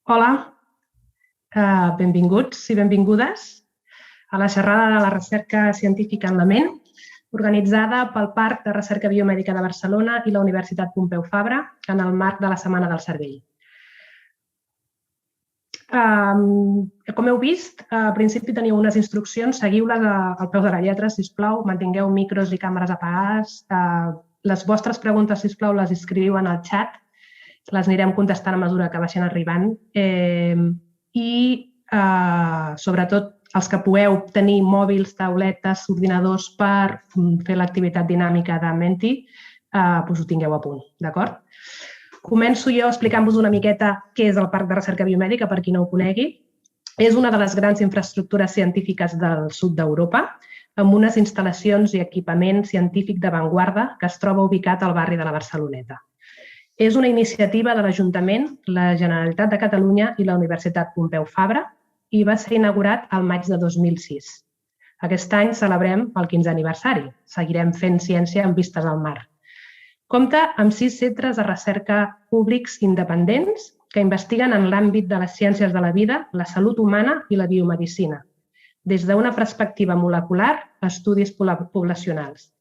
Hola, benvinguts i benvingudes a la xerrada de la recerca científica en la ment, organitzada pel Parc de Recerca Biomèdica de Barcelona i la Universitat Pompeu Fabra en el marc de la Setmana del Cervell. Com heu vist, al principi teniu unes instruccions, seguiu-les al peu de la lletra, sisplau, mantingueu micros i càmeres apagades. Les vostres preguntes, sisplau, les escriviu en el xat, les anirem contestant a mesura que baixin arribant i, sobretot, els que pugueu tenir mòbils, tauletes, ordinadors per fer l'activitat dinàmica de Menti, doncs ho tingueu a punt, d'acord? Començo jo explicant-vos una miqueta què és el Parc de Recerca Biomèdica, per qui no ho conegui. És una de les grans infraestructures científiques del sud d'Europa, amb unes instal·lacions i equipament científic d'avantguarda que es troba ubicat al barri de la Barceloneta. És una iniciativa de l'Ajuntament, la Generalitat de Catalunya i la Universitat Pompeu Fabra i va ser inaugurat al maig de 2006. Aquest any celebrem el 15è aniversari. Seguirem fent ciència amb vistes al mar. Compta amb 6 centres de recerca públics independents que investiguen en l'àmbit de les ciències de la vida, la salut humana i la biomedicina, des d'una perspectiva molecular a estudis poblacionals.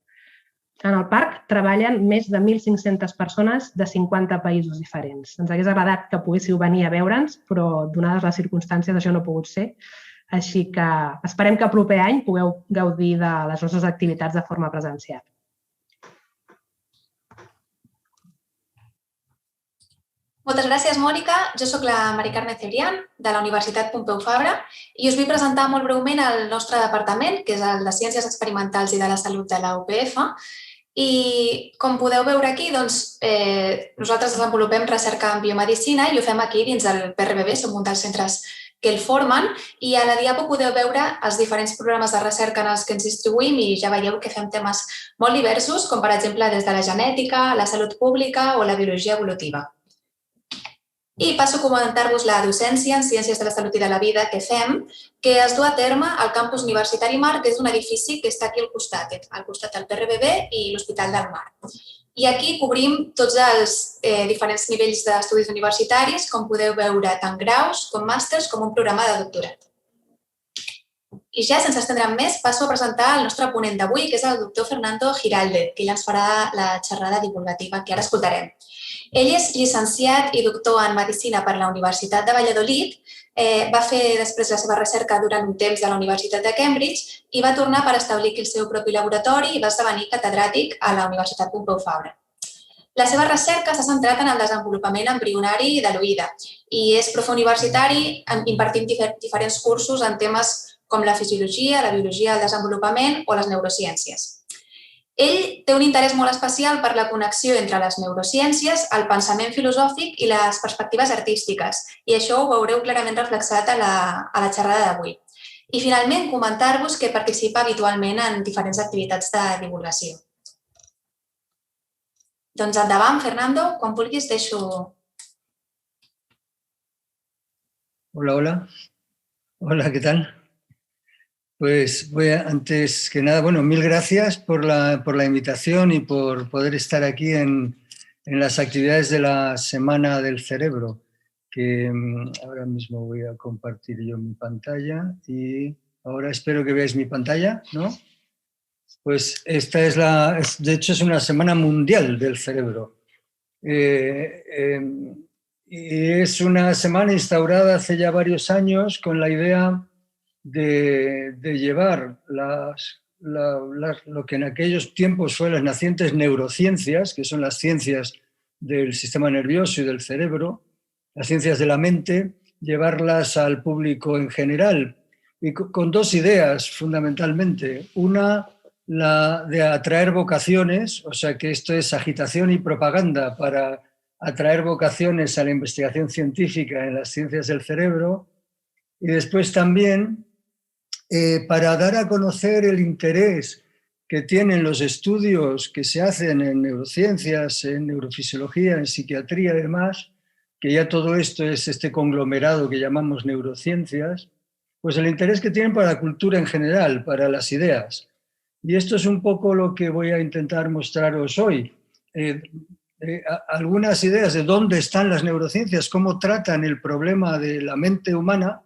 En el parc treballen més de 1.500 persones de 50 països diferents. Ens hagués agradat que poguéssiu venir a veure'ns, però donades les circumstàncies això no ha pogut ser. Així que esperem que el proper any pugueu gaudir de les nostres activitats de forma presencial. Moltes gràcies, Mònica. Jo soc la Mari Carmen Cebrián, de la Universitat Pompeu Fabra, i us vull presentar molt breument el nostre departament, que és el de Ciències Experimentals i de la Salut de la UPF. I com podeu veure aquí, nosaltres desenvolupem recerca en biomedicina i ho fem aquí dins del PRBB, som un dels centres que el formen, i a la diapo podeu veure els diferents programes de recerca en els que ens distribuïm i ja veieu que fem temes molt diversos, com per exemple des de la genètica, la salut pública o la biologia evolutiva. I passo a comentar-vos la docència en Ciències de la Salut i de la Vida que fem, que es du a terme al campus universitari Mar, que és un edifici que està aquí al costat del PRBB i l'Hospital del Mar. I aquí cobrim tots els diferents nivells d'estudis universitaris, com podeu veure, tant graus com màsters com un programa de doctorat. I ja, sense estendre'm més, passo a presentar el nostre ponent d'avui, que és el doctor Fernando Giraldez, que ella ens farà la xerrada divulgativa que ara escoltarem. Ell és llicenciat i doctor en Medicina per la Universitat de Valladolid, va fer després la seva recerca durant un temps a la Universitat de Cambridge i va tornar per establir aquí el seu propi laboratori i va esdevenir catedràtic a la Universitat Pompeu Fabra. La seva recerca s'ha centrat en el desenvolupament embrionari de l'oïda i és profe universitari impartint diferents cursos en temes com la fisiologia, la biologia del desenvolupament o les neurociències. Ell té un interès molt especial per la connexió entre les neurociències, el pensament filosòfic i les perspectives artístiques, i això ho veureu clarament reflexat a la xerrada d'avui. I finalment, comentar-vos que participa habitualment en diferents activitats de divulgació. Doncs endavant, Fernando, quan vulguis deixo... Hola, hola. Hola, ¿qué tal? Pues antes que nada, mil gracias por la invitación y por poder estar aquí en las actividades de la Semana del Cerebro, que ahora mismo voy a compartir yo mi pantalla y ahora espero que veáis mi pantalla, ¿no? Pues esta de hecho es una Semana Mundial del Cerebro. Y es una semana instaurada hace ya varios años con la idea de llevar lo que en aquellos tiempos fue las nacientes neurociencias, que son las ciencias del sistema nervioso y del cerebro, las ciencias de la mente, llevarlas al público en general, y con 2 ideas fundamentalmente. Una, la de atraer vocaciones, o sea que esto es agitación y propaganda para atraer vocaciones a la investigación científica en las ciencias del cerebro, y después también para dar a conocer el interés que tienen los estudios que se hacen en neurociencias, en neurofisiología, en psiquiatría y demás, que ya todo esto es este conglomerado que llamamos neurociencias, pues el interés que tienen para la cultura en general, para las ideas. Y esto es un poco lo que voy a intentar mostraros hoy. algunas ideas de dónde están las neurociencias, cómo tratan el problema de la mente humana,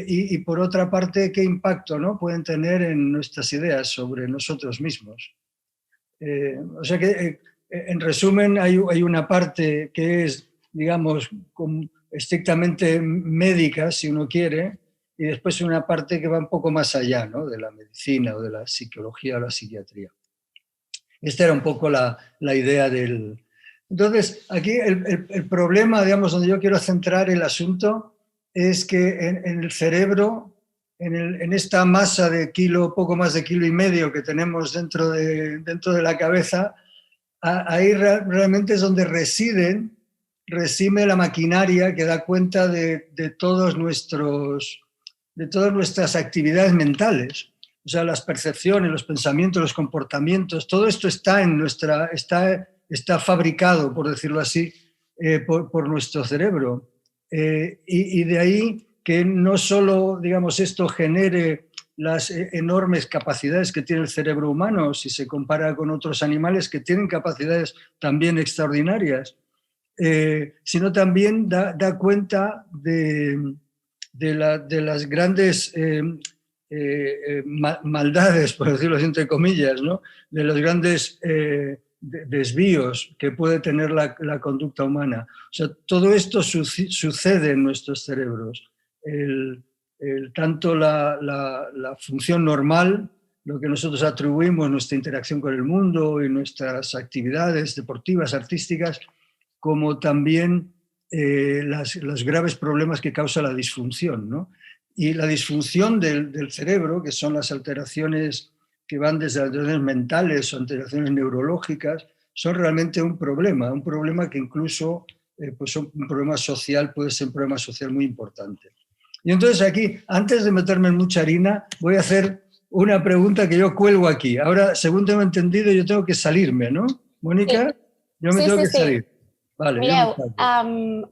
y por otra parte, qué impacto, ¿no?, pueden tener en nuestras ideas sobre nosotros mismos. O sea que, en resumen, hay una parte que es, digamos, estrictamente médica, si uno quiere, y después una parte que va un poco más allá, ¿no?, de la medicina o de la psicología o la psiquiatría. Esta era un poco la idea del... Entonces, aquí el problema, digamos, donde yo quiero centrar el asunto es que en el cerebro, en esta masa de poco más de 1,5 kilos que tenemos dentro de la cabeza, ahí realmente es donde reside la maquinaria que da cuenta de todas nuestras actividades mentales. O sea, las percepciones, los pensamientos, los comportamientos, todo esto está está fabricado, por decirlo así, por nuestro cerebro. Y de ahí que no solo, digamos, esto genere las enormes capacidades que tiene el cerebro humano, si se compara con otros animales que tienen capacidades también extraordinarias, sino también da cuenta de las grandes maldades, por decirlo así, entre comillas, ¿no?, de los grandes desvíos que puede tener la conducta humana. O sea, todo esto sucede en nuestros cerebros. Tanto la función normal, lo que nosotros atribuimos, nuestra interacción con el mundo y nuestras actividades deportivas, artísticas, como también los graves problemas que causa la disfunción, ¿no? Y la disfunción del cerebro, que son las alteraciones que van desde alteraciones mentales o alteraciones neurológicas, son realmente un problema que incluso pues un problema social, puede ser un problema social muy importante. Y entonces aquí, antes de meterme en mucha harina, voy a hacer una pregunta que yo cuelgo aquí. Ahora, según tengo entendido, yo tengo que salirme, ¿no, Mónica? Yo me tengo que salir. Vale, mireu,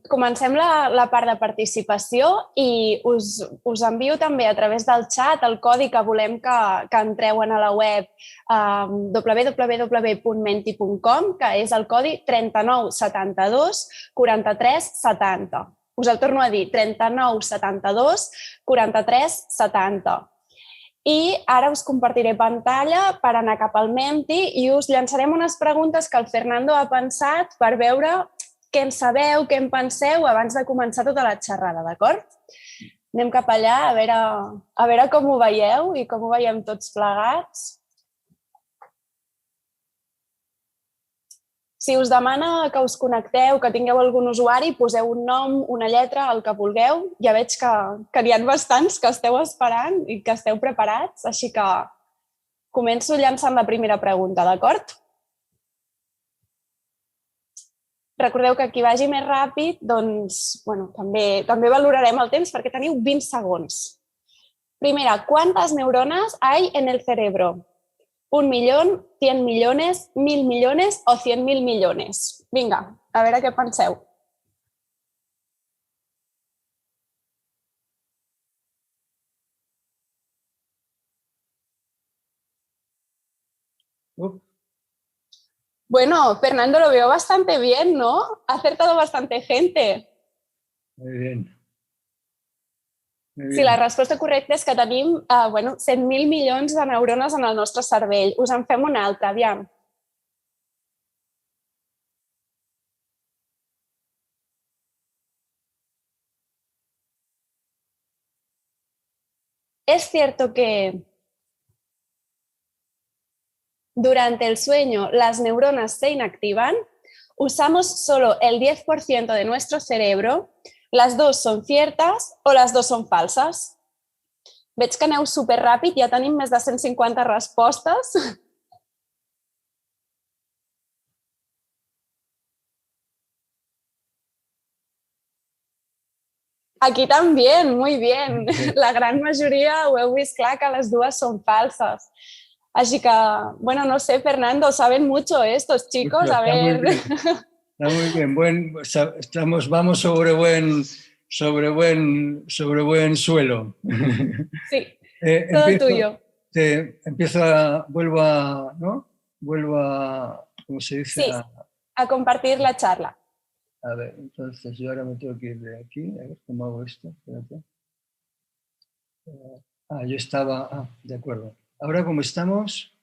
comencem la part de participació i us envio també a través del xat el codi que volem que entreu a la web www.menti.com, que és el codi 3972 43 70. Us el torno a dir, 3972 43 70. I ara us compartiré pantalla per anar cap al Menti i us llançarem unes preguntes que el Fernando ha pensat per veure què en sabeu, què en penseu abans de començar tota la xerrada, d'acord? Anem cap allà a veure com ho veieu i com ho veiem tots plegats. Si us demana que us connecteu, que tingueu algun usuari, poseu un nom, una lletra, el que vulgueu. Ja veig que n'hi ha bastants que esteu esperant i que esteu preparats, així que començo llançant la primera pregunta, d'acord? Recordeu que qui vagi més ràpid, doncs, bueno, també valorarem el temps perquè teniu 20 segons. Primera, ¿cuántas neuronas hay en el cerebro? 1 millón, 100 millones, 1.000 millones o 100.000 millones. Vinga, a veure què penseu. Bueno, Fernando, lo veo bastante bien, ¿no? Ha acertado bastante gente. Muy bien. Sí, la resposta correcta és que tenim 100.000 milions de neurones en el nostre cervell. Us en fem una altra, aviam. Es cierto que durante el sueño las neuronas se inactivan, usamos solo el 10% de nuestro cerebro. ¿Las dos son ciertas o las dos son falsas? Veig que aneu superràpid, ja tenim més de 150 respostes. Aquí también, muy bien. La gran majoria ho heu vist clar que les dues són falses. Así que, bueno, no sé, Fernando, saben mucho estos chicos. A ver. Está muy bien. Vamos sobre buen suelo. Sí, todo tuyo. Vuelvo a, ¿cómo se dice? Sí, a compartir la charla. A ver, entonces yo ahora me tengo que ir de aquí. A ver cómo hago esto. Espérate. Yo estaba... de acuerdo. Ahora, ¿cómo estamos?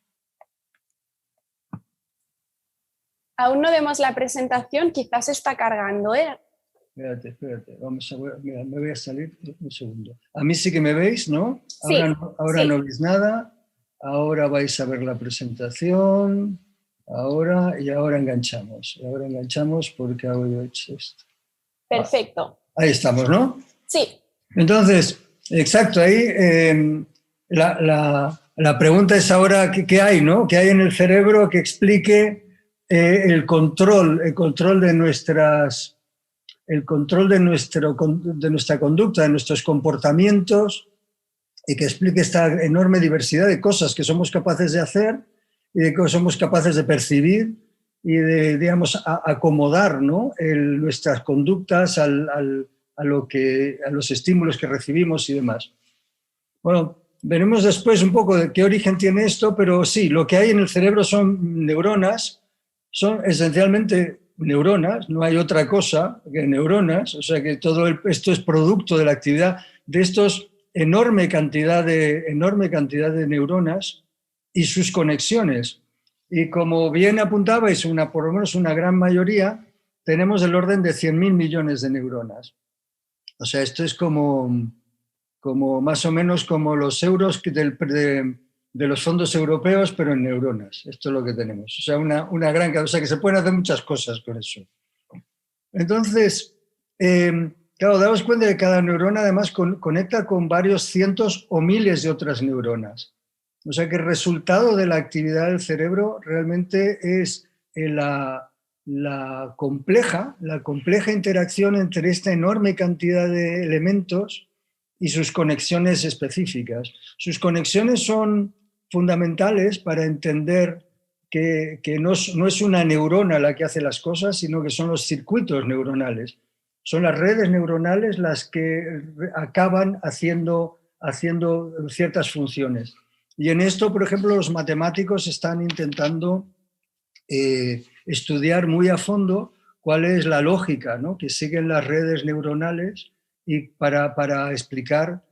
Aún no vemos la presentación, quizás está cargando, ¿eh? Espérate. Mira, me voy a salir un segundo. A mí sí que me veis, ¿no? Sí. Ahora Sí. no veis nada. Ahora vais a ver la presentación. Ahora enganchamos. Y ahora enganchamos porque hago yo esto. Perfecto. Ahí estamos, ¿no? Sí. Entonces, exacto, ahí la pregunta es ahora ¿qué hay, ¿no? ¿Qué hay en el cerebro que explique el control de nuestra conducta, de nuestros comportamientos, y que explique esta enorme diversidad de cosas que somos capaces de hacer y de que somos capaces de percibir y de, digamos, acomodar, ¿no? Nuestras conductas a los estímulos que recibimos y demás. Bueno, veremos después un poco de qué origen tiene esto, pero sí, lo que hay en el cerebro son neuronas, son esencialmente neuronas, no hay otra cosa que neuronas, o sea que esto es producto de la actividad de estos enorme cantidad de neuronas y sus conexiones. Y como bien apuntabais, por lo menos una gran mayoría, tenemos el orden de 100.000 millones de neuronas. O sea, esto es como más o menos como los euros de los fondos europeos, pero en neuronas. Esto es lo que tenemos. O sea, una gran cantidad. O sea, que se pueden hacer muchas cosas con eso. Entonces, claro, daos cuenta de que cada neurona además conecta con varios cientos o miles de otras neuronas. O sea que el resultado de la actividad del cerebro realmente es la compleja interacción entre esta enorme cantidad de elementos y sus conexiones específicas. Sus conexiones son fundamentales para entender que no es una neurona la que hace las cosas, sino que son los circuitos neuronales. Son las redes neuronales las que acaban haciendo ciertas funciones. Y en esto, por ejemplo, los matemáticos están intentando estudiar muy a fondo cuál es la lógica, ¿no?, que siguen las redes neuronales y para explicar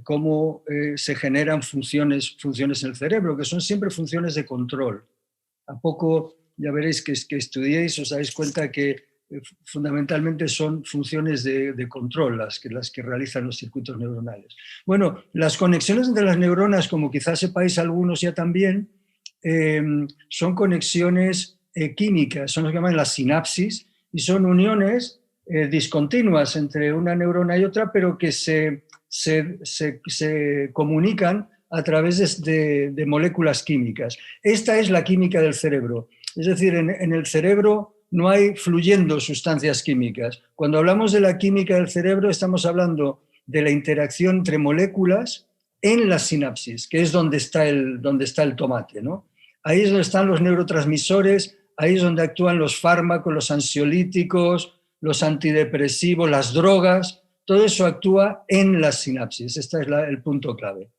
cómo se generan funciones en el cerebro, que son siempre funciones de control. A poco ya veréis que estudiéis, os dais cuenta que fundamentalmente son funciones de control las que realizan los circuitos neuronales. Bueno, las conexiones entre las neuronas, como quizás sepáis algunos ya también, son conexiones químicas, son lo que llaman las sinapsis, y son uniones discontinuas entre una neurona y otra, pero que se comunican a través de moléculas químicas. Esta es la química del cerebro. Es decir, en el cerebro no hay fluyendo sustancias químicas. Cuando hablamos de la química del cerebro, estamos hablando de la interacción entre moléculas en las sinapsis, que es donde está el tomate, ¿no? Ahí es donde están los neurotransmisores, ahí es donde actúan los fármacos, los ansiolíticos, los antidepresivos, las drogas. Todo eso actúa en las sinapsis. Este es el punto clave.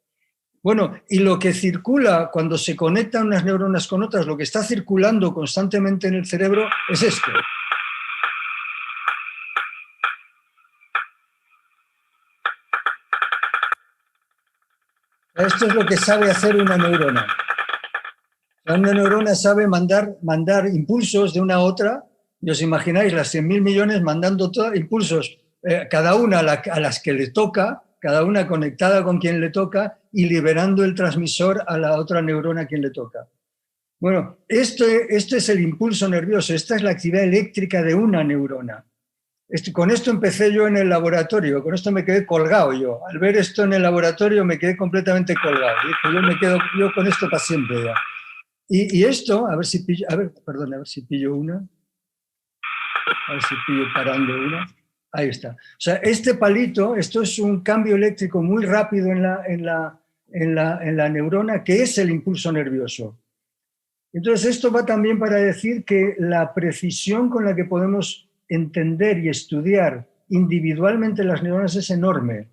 Bueno, y lo que circula cuando se conectan unas neuronas con otras, lo que está circulando constantemente en el cerebro es esto. Esto es lo que sabe hacer una neurona. Una neurona sabe mandar impulsos de una a otra, y os imagináis las 100.000 millones mandando impulsos, cada una a las que le toca, cada una conectada con quien le toca y liberando el transmisor a la otra neurona a quien le toca. Bueno, este es el impulso nervioso, esta es la actividad eléctrica de una neurona. Con esto empecé yo en el laboratorio, con esto me quedé colgado yo. Al ver esto en el laboratorio me quedé completamente colgado. Yo con esto para siempre ya. Y esto, a ver si pillo una. A ver si pillo parando una. Ahí está. O sea, este palito, esto es un cambio eléctrico muy rápido en la neurona, que es el impulso nervioso. Entonces, esto va también para decir que la precisión con la que podemos entender y estudiar individualmente las neuronas es enorme,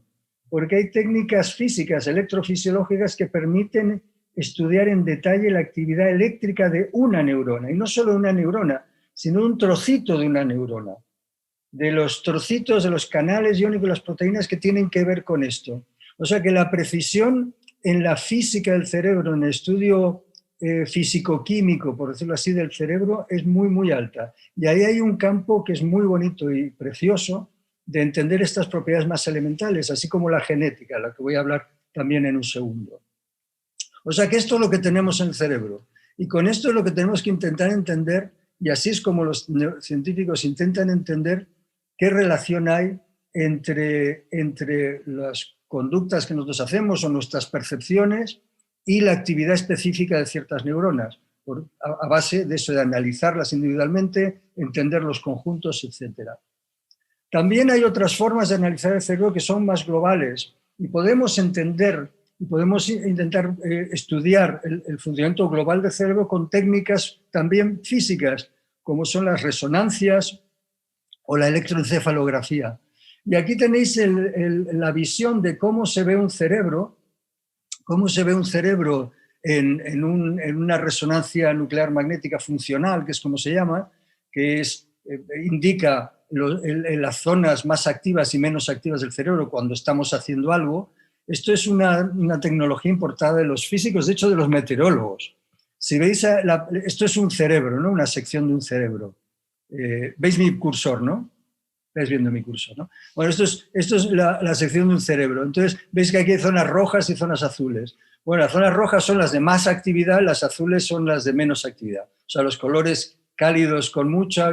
porque hay técnicas físicas, electrofisiológicas, que permiten estudiar en detalle la actividad eléctrica de una neurona, y no solo de una neurona, sino un trocito de una neurona, de los trocitos de los canales iónicos y las proteínas que tienen que ver con esto. O sea que la precisión en la física del cerebro, en el estudio físico-químico, por decirlo así, del cerebro, es muy, muy alta. Y ahí hay un campo que es muy bonito y precioso de entender estas propiedades más elementales, así como la genética, la que voy a hablar también en un segundo. O sea que esto es lo que tenemos en el cerebro. Y con esto es lo que tenemos que intentar entender, y así es como los científicos intentan entender qué relación hay entre las conductas que nosotros hacemos o nuestras percepciones y la actividad específica de ciertas neuronas, a base de eso, de analizarlas individualmente, entender los conjuntos, etc. También hay otras formas de analizar el cerebro que son más globales y podemos entender y podemos intentar estudiar el funcionamiento global del cerebro con técnicas también físicas, como son las resonancias o la electroencefalografía. Y aquí tenéis la visión de cómo se ve un cerebro en una resonancia nuclear magnética funcional, que es como se llama, que indica las zonas más activas y menos activas del cerebro cuando estamos haciendo algo. Esto es una tecnología importada de los físicos, de hecho de los meteorólogos. Si veis, esto es un cerebro, ¿no? Una sección de un cerebro. ¿Veis mi cursor, no? Estáis viendo mi cursor, ¿no? Bueno, esto es la sección de un cerebro. Entonces, veis que aquí hay zonas rojas y zonas azules. Bueno, las zonas rojas son las de más actividad, las azules son las de menos actividad. O sea, los colores cálidos con mucha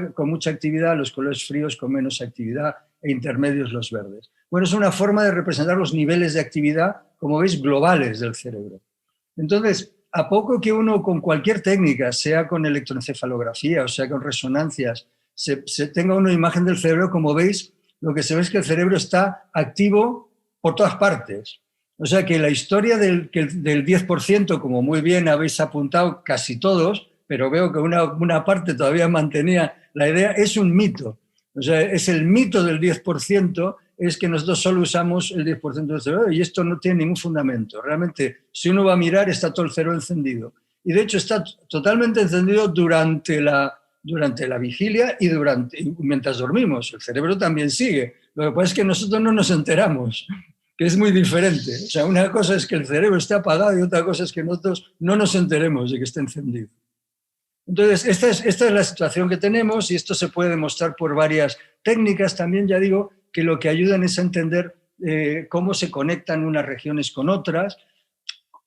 actividad, los colores fríos con menos actividad e intermedios los verdes. Bueno, es una forma de representar los niveles de actividad, como veis, globales del cerebro. Entonces, a poco que uno con cualquier técnica, sea con electroencefalografía o sea con resonancias, se tenga una imagen del cerebro, como veis, lo que se ve es que el cerebro está activo por todas partes. O sea que la historia del 10%, como muy bien habéis apuntado casi todos, pero veo que una parte todavía mantenía la idea, es un mito. O sea, es el mito del 10%, es que nosotros solo usamos el 10% del cerebro y esto no tiene ningún fundamento. Realmente, si uno va a mirar, está todo el cerebro encendido. Y de hecho está totalmente encendido durante la vigilia y mientras dormimos. El cerebro también sigue. Lo que pasa es que nosotros no nos enteramos, que es muy diferente. O sea, una cosa es que el cerebro esté apagado y otra cosa es que nosotros no nos enteremos de que esté encendido. Entonces, esta es la situación que tenemos y esto se puede demostrar por varias técnicas. También ya digo que lo que ayudan es a entender cómo se conectan unas regiones con otras.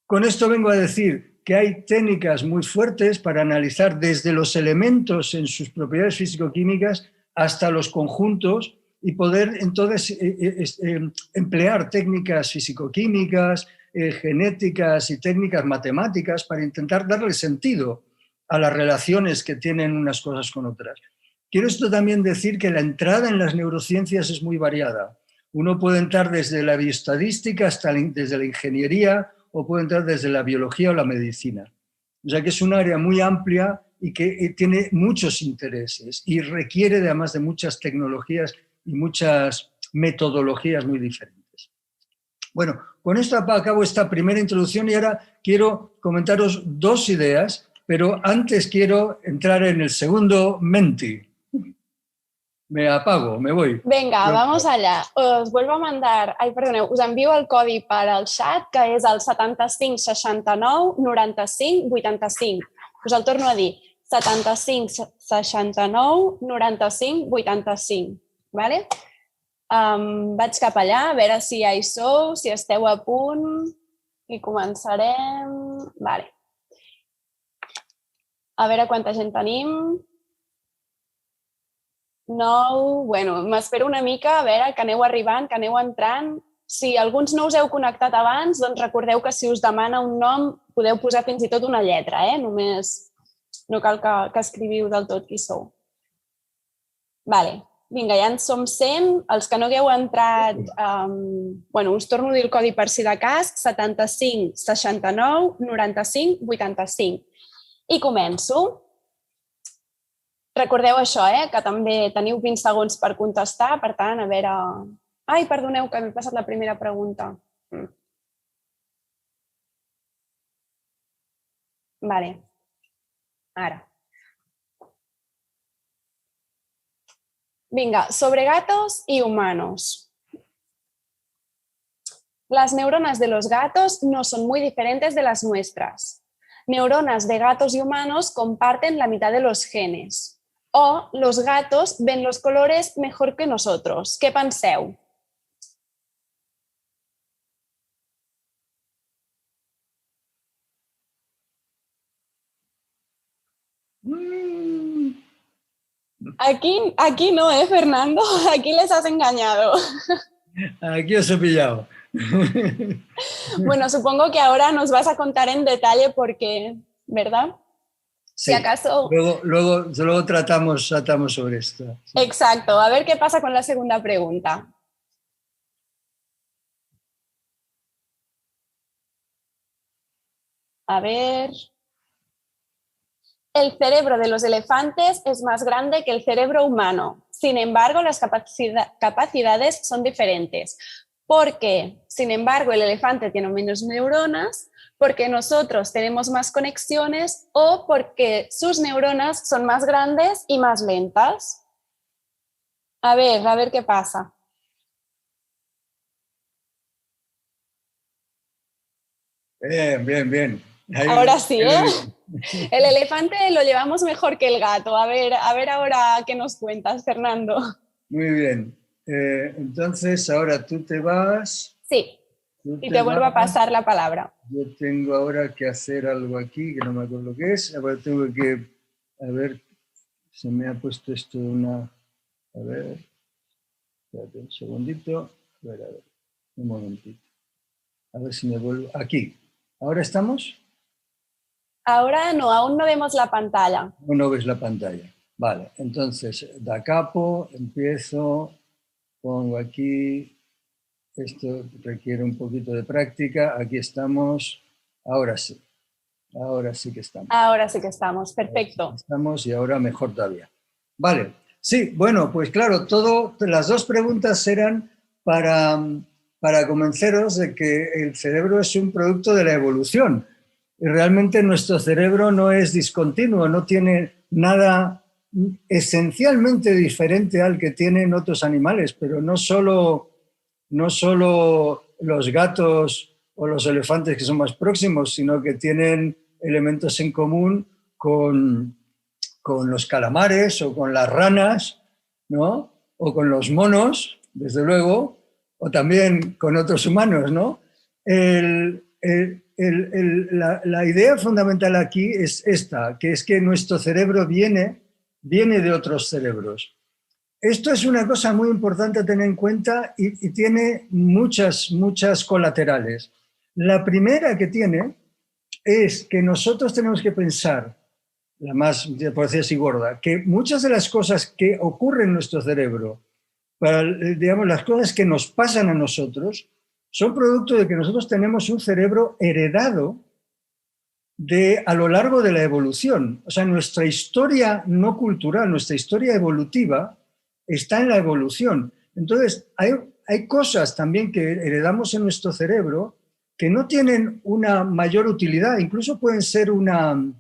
Con esto vengo a decir que hay técnicas muy fuertes para analizar desde los elementos en sus propiedades físico-químicas hasta los conjuntos y poder entonces emplear técnicas físico-químicas, genéticas y técnicas matemáticas para intentar darle sentido a las relaciones que tienen unas cosas con otras. Quiero esto también decir que la entrada en las neurociencias es muy variada. Uno puede entrar desde la bioestadística hasta desde la ingeniería o puede entrar desde la biología o la medicina. O sea que es un área muy amplia y que tiene muchos intereses y requiere además de muchas tecnologías y muchas metodologías muy diferentes. Bueno, con esto acabo esta primera introducción y ahora quiero comentaros dos ideas, pero antes quiero entrar en el segundo menti. Me apago, me voy. Vinga, vamos allà. Us vuelvo a mandar... Ai, perdoneu, us envio el codi per al chat, que és el 75 69 95 85. Us el torno a dir. 75 69 95 85. Vale? Vaig cap allà, a veure si ja hi sou, si esteu a punt i començarem. Vale. A veure quanta gent tenim. 9, bueno, m'espero una mica, a veure, que aneu arribant, que aneu entrant. Si alguns no us heu connectat abans, doncs recordeu que si us demana un nom podeu posar fins i tot una lletra, només no cal que escriviu del tot qui sou. Vale, vinga, ja en som 100. Els que no hagueu entrat, bueno, us torno a dir el codi per si de cas, 75 69 95 85. I començo. Recordeu això, que també teniu 20 segons per contestar, per tant, a veure... Ai, perdoneu, que m'he passat la primera pregunta. Vale. Ara. Venga, sobre gatos y humanos. Las neuronas de los gatos no son muy diferentes de las nuestras. Neuronas de gatos y humanos comparten la mitad de los genes. O los gatos ven los colores mejor que nosotros. Què penseu? Aquí no, Fernando? Aquí les has engañado. Aquí os he pillado. Bueno, supongo que ahora nos vas a contar en detalle por qué, ¿verdad? Sí. Si acaso... Luego tratamos sobre esto. Sí. Exacto. A ver qué pasa con la segunda pregunta. A ver... El cerebro de los elefantes es más grande que el cerebro humano. Sin embargo, las capacidades son diferentes. Porque, sin embargo, el elefante tiene menos neuronas, porque nosotros tenemos más conexiones o porque sus neuronas son más grandes y más lentas. A ver qué pasa. Bien. Ahí, ahora sí, ¿eh? El elefante lo llevamos mejor que el gato. A ver ahora qué nos cuentas, Fernando. Muy bien. Entonces, ahora tú te vas. Sí, y te vuelvo a pasar la palabra. Yo tengo ahora que hacer algo aquí, que no me acuerdo qué es. Ahora tengo que, a ver, se me ha puesto esto una... A ver, espérate un segundito. A ver, un momentito. A ver si me vuelvo... Aquí. ¿Ahora estamos? Ahora no, aún no vemos la pantalla. No ves la pantalla. Vale, entonces, da capo, empiezo, pongo aquí... Esto requiere un poquito de práctica. Aquí estamos. Ahora sí que estamos. Ahora sí que estamos, perfecto. Estamos y ahora mejor todavía. Vale, sí, bueno, pues claro, las dos preguntas eran para convenceros de que el cerebro es un producto de la evolución. Y realmente nuestro cerebro no es discontinuo, no tiene nada esencialmente diferente al que tienen otros animales, pero no solo los gatos o los elefantes que son más próximos, sino que tienen elementos en común con los calamares o con las ranas, ¿no? O con los monos, desde luego, o también con otros humanos, ¿no? La idea fundamental aquí es esta, que es que nuestro cerebro viene de otros cerebros. Esto es una cosa muy importante a tener en cuenta y tiene muchas colaterales. La primera que tiene es que nosotros tenemos que pensar, la más, por decir así, gorda, que muchas de las cosas que ocurren en nuestro cerebro, digamos, las cosas que nos pasan a nosotros, son producto de que nosotros tenemos un cerebro heredado a lo largo de la evolución. O sea, nuestra historia no cultural, nuestra historia evolutiva, está en la evolución. Entonces, hay cosas también que heredamos en nuestro cerebro que no tienen una mayor utilidad, incluso pueden ser una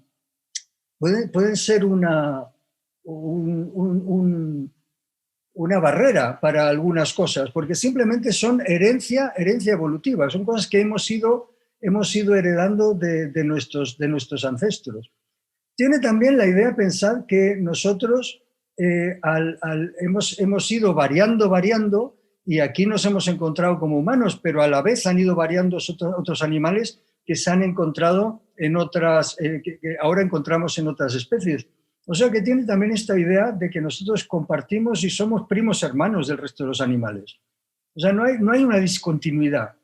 barrera para algunas cosas, porque simplemente son herencia evolutiva, son cosas que hemos ido heredando de nuestros ancestros. Tiene también la idea de pensar que nosotros hemos ido variando y aquí nos hemos encontrado como humanos, pero a la vez han ido variando otros animales que se han encontrado en otras, que ahora encontramos en otras especies. O sea que tiene también esta idea de que nosotros compartimos y somos primos hermanos del resto de los animales. O sea, no hay una discontinuidad.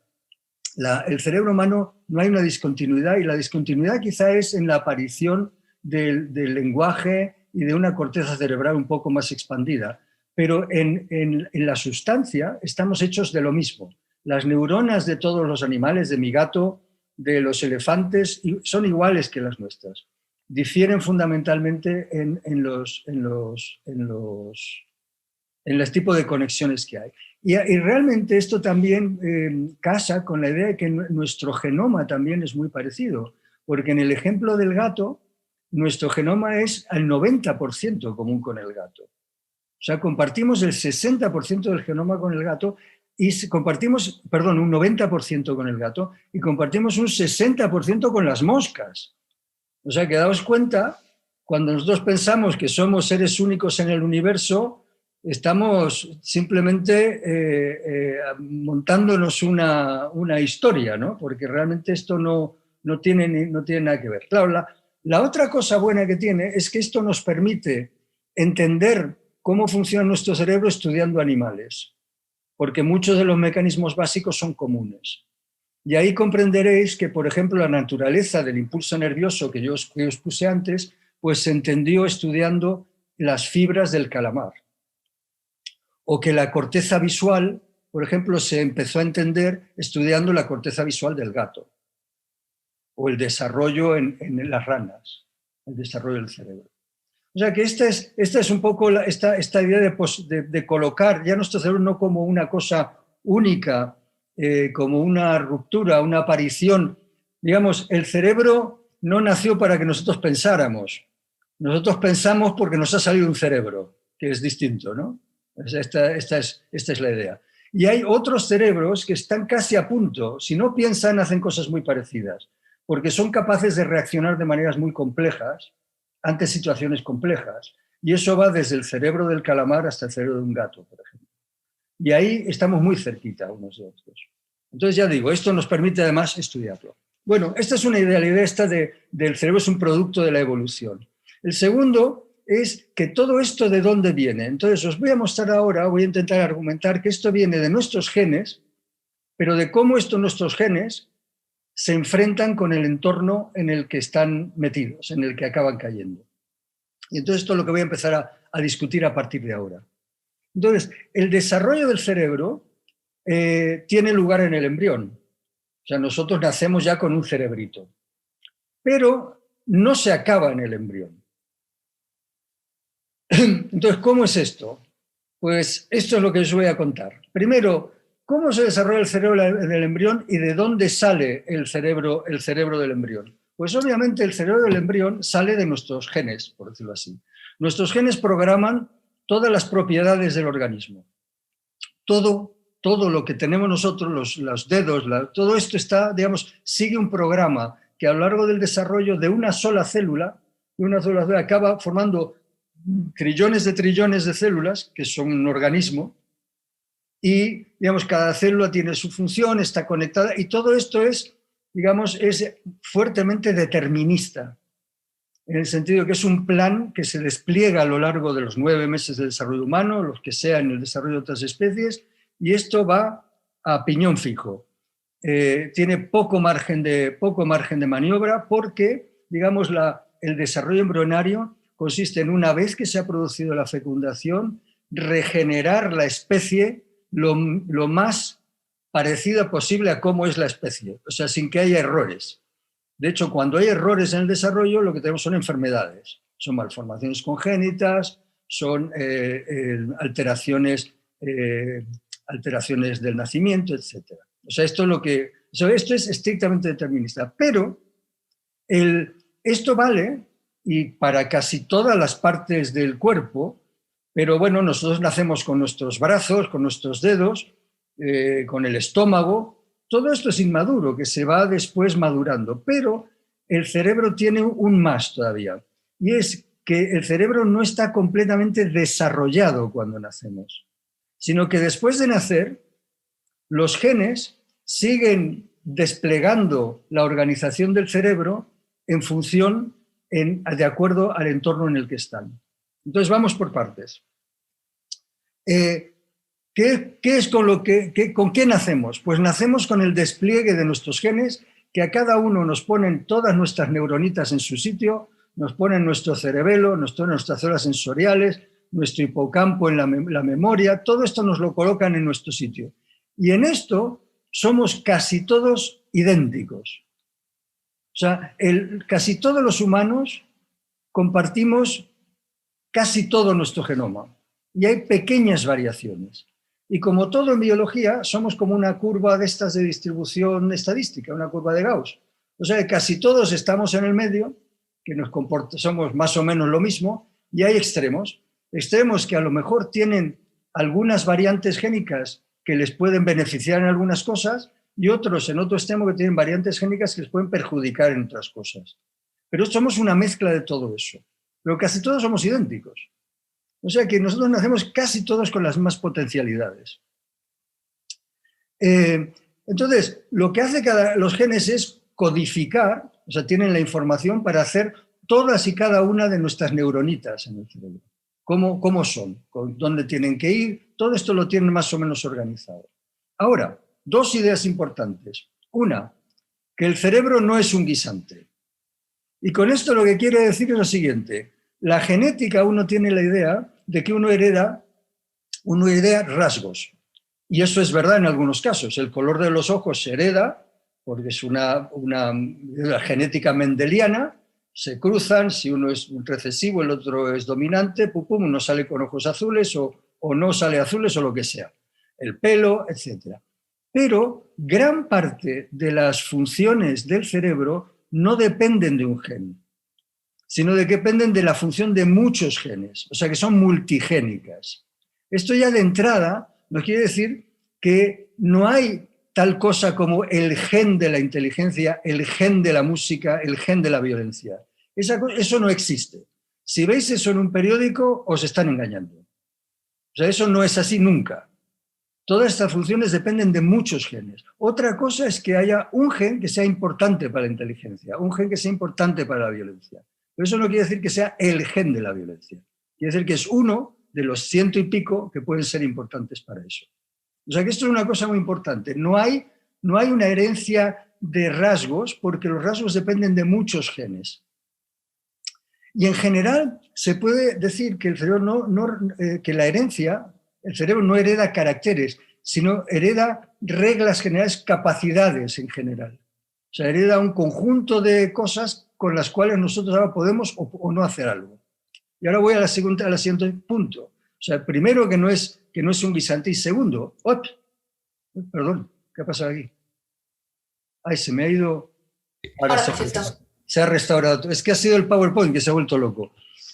El cerebro humano no hay una discontinuidad y la discontinuidad quizá es en la aparición del lenguaje y de una corteza cerebral un poco más expandida. Pero en la sustancia estamos hechos de lo mismo. Las neuronas de todos los animales, de mi gato, de los elefantes, son iguales que las nuestras. Difieren fundamentalmente en los tipos de conexiones que hay. Y realmente esto también casa con la idea de que nuestro genoma también es muy parecido, porque en el ejemplo del gato, nuestro genoma es al 90% común con el gato. O sea, compartimos el 60% del genoma con el gato y compartimos, perdón, un 90% con el gato y compartimos un 60% con las moscas. O sea, que daos cuenta, cuando nosotros pensamos que somos seres únicos en el universo, estamos simplemente montándonos una historia, ¿no? Porque realmente esto no tiene nada que ver. Claro, la otra cosa buena que tiene es que esto nos permite entender cómo funciona nuestro cerebro estudiando animales, porque muchos de los mecanismos básicos son comunes. Y ahí comprenderéis que, por ejemplo, la naturaleza del impulso nervioso que yo os puse antes, pues se entendió estudiando las fibras del calamar. O que la corteza visual, por ejemplo, se empezó a entender estudiando la corteza visual del gato. O el desarrollo en las ranas, el desarrollo del cerebro. O sea que esta es un poco esta idea de colocar ya nuestro cerebro no como una cosa única, como una ruptura, una aparición. Digamos, el cerebro no nació para que nosotros pensáramos. Nosotros pensamos porque nos ha salido un cerebro, que es distinto, ¿no? Esta es la idea. Y hay otros cerebros que están casi a punto. Si no piensan, hacen cosas muy parecidas, porque son capaces de reaccionar de maneras muy complejas ante situaciones complejas. Y eso va desde el cerebro del calamar hasta el cerebro de un gato, por ejemplo. Y ahí estamos muy cerquita unos de otros. Entonces, ya digo, esto nos permite además estudiarlo. Bueno, esta es una idea, la idea esta del cerebro es un producto de la evolución. El segundo es que todo esto de dónde viene. Entonces, os voy a mostrar ahora, voy a intentar argumentar que esto viene de nuestros genes, pero de cómo nuestros genes se enfrentan con el entorno en el que están metidos, en el que acaban cayendo. Y entonces esto es lo que voy a empezar a discutir a partir de ahora. Entonces, el desarrollo del cerebro tiene lugar en el embrión. O sea, nosotros nacemos ya con un cerebrito. Pero no se acaba en el embrión. Entonces, ¿cómo es esto? Pues esto es lo que os voy a contar. Primero, ¿cómo se desarrolla el cerebro en el embrión y de dónde sale el cerebro del embrión? Pues obviamente el cerebro del embrión sale de nuestros genes, por decirlo así. Nuestros genes programan todas las propiedades del organismo. Todo lo que tenemos nosotros, los dedos, todo esto sigue un programa que a lo largo del desarrollo de una sola célula, acaba formando trillones de células, que son un organismo, y, cada célula tiene su función, está conectada, y todo esto es fuertemente determinista, en el sentido que es un plan que se despliega a lo largo de los 9 meses de desarrollo humano, los que sea en el desarrollo de otras especies, y esto va a piñón fijo. Tiene poco margen de maniobra porque, el desarrollo embrionario consiste en, una vez que se ha producido la fecundación, regenerar la especie lo más parecida posible a cómo es la especie, o sea, sin que haya errores. De hecho, cuando hay errores en el desarrollo, lo que tenemos son enfermedades, son malformaciones congénitas, son alteraciones del nacimiento, etc. O sea, esto es estrictamente determinista, pero esto vale y para casi todas las partes del cuerpo, pero bueno, nosotros nacemos con nuestros brazos, con nuestros dedos, con el estómago. Todo esto es inmaduro, que se va después madurando, pero el cerebro tiene un más todavía, y es que el cerebro no está completamente desarrollado cuando nacemos, sino que después de nacer, los genes siguen desplegando la organización del cerebro en función, de acuerdo al entorno en el que están. Entonces vamos por partes. ¿Qué es con qué nacemos? Pues nacemos con el despliegue de nuestros genes, que a cada uno nos ponen todas nuestras neuronitas en su sitio, nos ponen nuestro cerebelo, nuestras células sensoriales, nuestro hipocampo en la memoria, todo esto nos lo colocan en nuestro sitio. Y en esto somos casi todos idénticos. O sea, casi todos los humanos compartimos casi todo nuestro genoma y hay pequeñas variaciones. Y como todo en biología, somos como una curva de estas de distribución estadística, una curva de Gauss. O sea, casi todos estamos en el medio, que somos más o menos lo mismo, y hay extremos. extremos que a lo mejor tienen algunas variantes génicas que les pueden beneficiar en algunas cosas y otros en otro extremo que tienen variantes génicas que les pueden perjudicar en otras cosas. Pero somos una mezcla de todo eso. Pero casi todos somos idénticos. O sea que nosotros nacemos casi todos con las mismas potencialidades. Entonces, lo que hace los genes es codificar, o sea, tienen la información para hacer todas y cada una de nuestras neuronitas en el cerebro. ¿Cómo son? ¿Dónde tienen que ir? Todo esto lo tienen más o menos organizado. Ahora, dos ideas importantes. Una, que el cerebro no es un guisante. Y con esto lo que quiere decir es lo siguiente. La genética, uno tiene la idea de que uno hereda rasgos. Y eso es verdad en algunos casos. El color de los ojos se hereda porque es una genética mendeliana, se cruzan, si uno es un recesivo, el otro es dominante, uno sale con ojos azules o no sale azules o lo que sea. El pelo, etc. Pero gran parte de las funciones del cerebro no dependen de un gen, sino de que dependen de la función de muchos genes, o sea que son multigénicas. Esto ya de entrada nos quiere decir que no hay tal cosa como el gen de la inteligencia, el gen de la música, el gen de la violencia. Eso no existe. Si veis eso en un periódico, os están engañando. O sea, eso no es así nunca. Todas estas funciones dependen de muchos genes. Otra cosa es que haya un gen que sea importante para la inteligencia, un gen que sea importante para la violencia. Pero eso no quiere decir que sea el gen de la violencia. Quiere decir que es uno de los 100 y pico que pueden ser importantes para eso. O sea que esto es una cosa muy importante. No hay una herencia de rasgos porque los rasgos dependen de muchos genes. Y en general se puede decir que el cerebro que la herencia, el cerebro no hereda caracteres, sino hereda reglas generales, capacidades en general. O sea, hereda un conjunto de cosas con las cuales nosotros ahora podemos o no hacer algo. Y ahora voy al siguiente punto. O sea, primero que no es un guisante y segundo, perdón, ¿qué ha pasado aquí? Ay, se me ha ido. Ahora se ha restaurado. Es que ha sido el PowerPoint que se ha vuelto loco.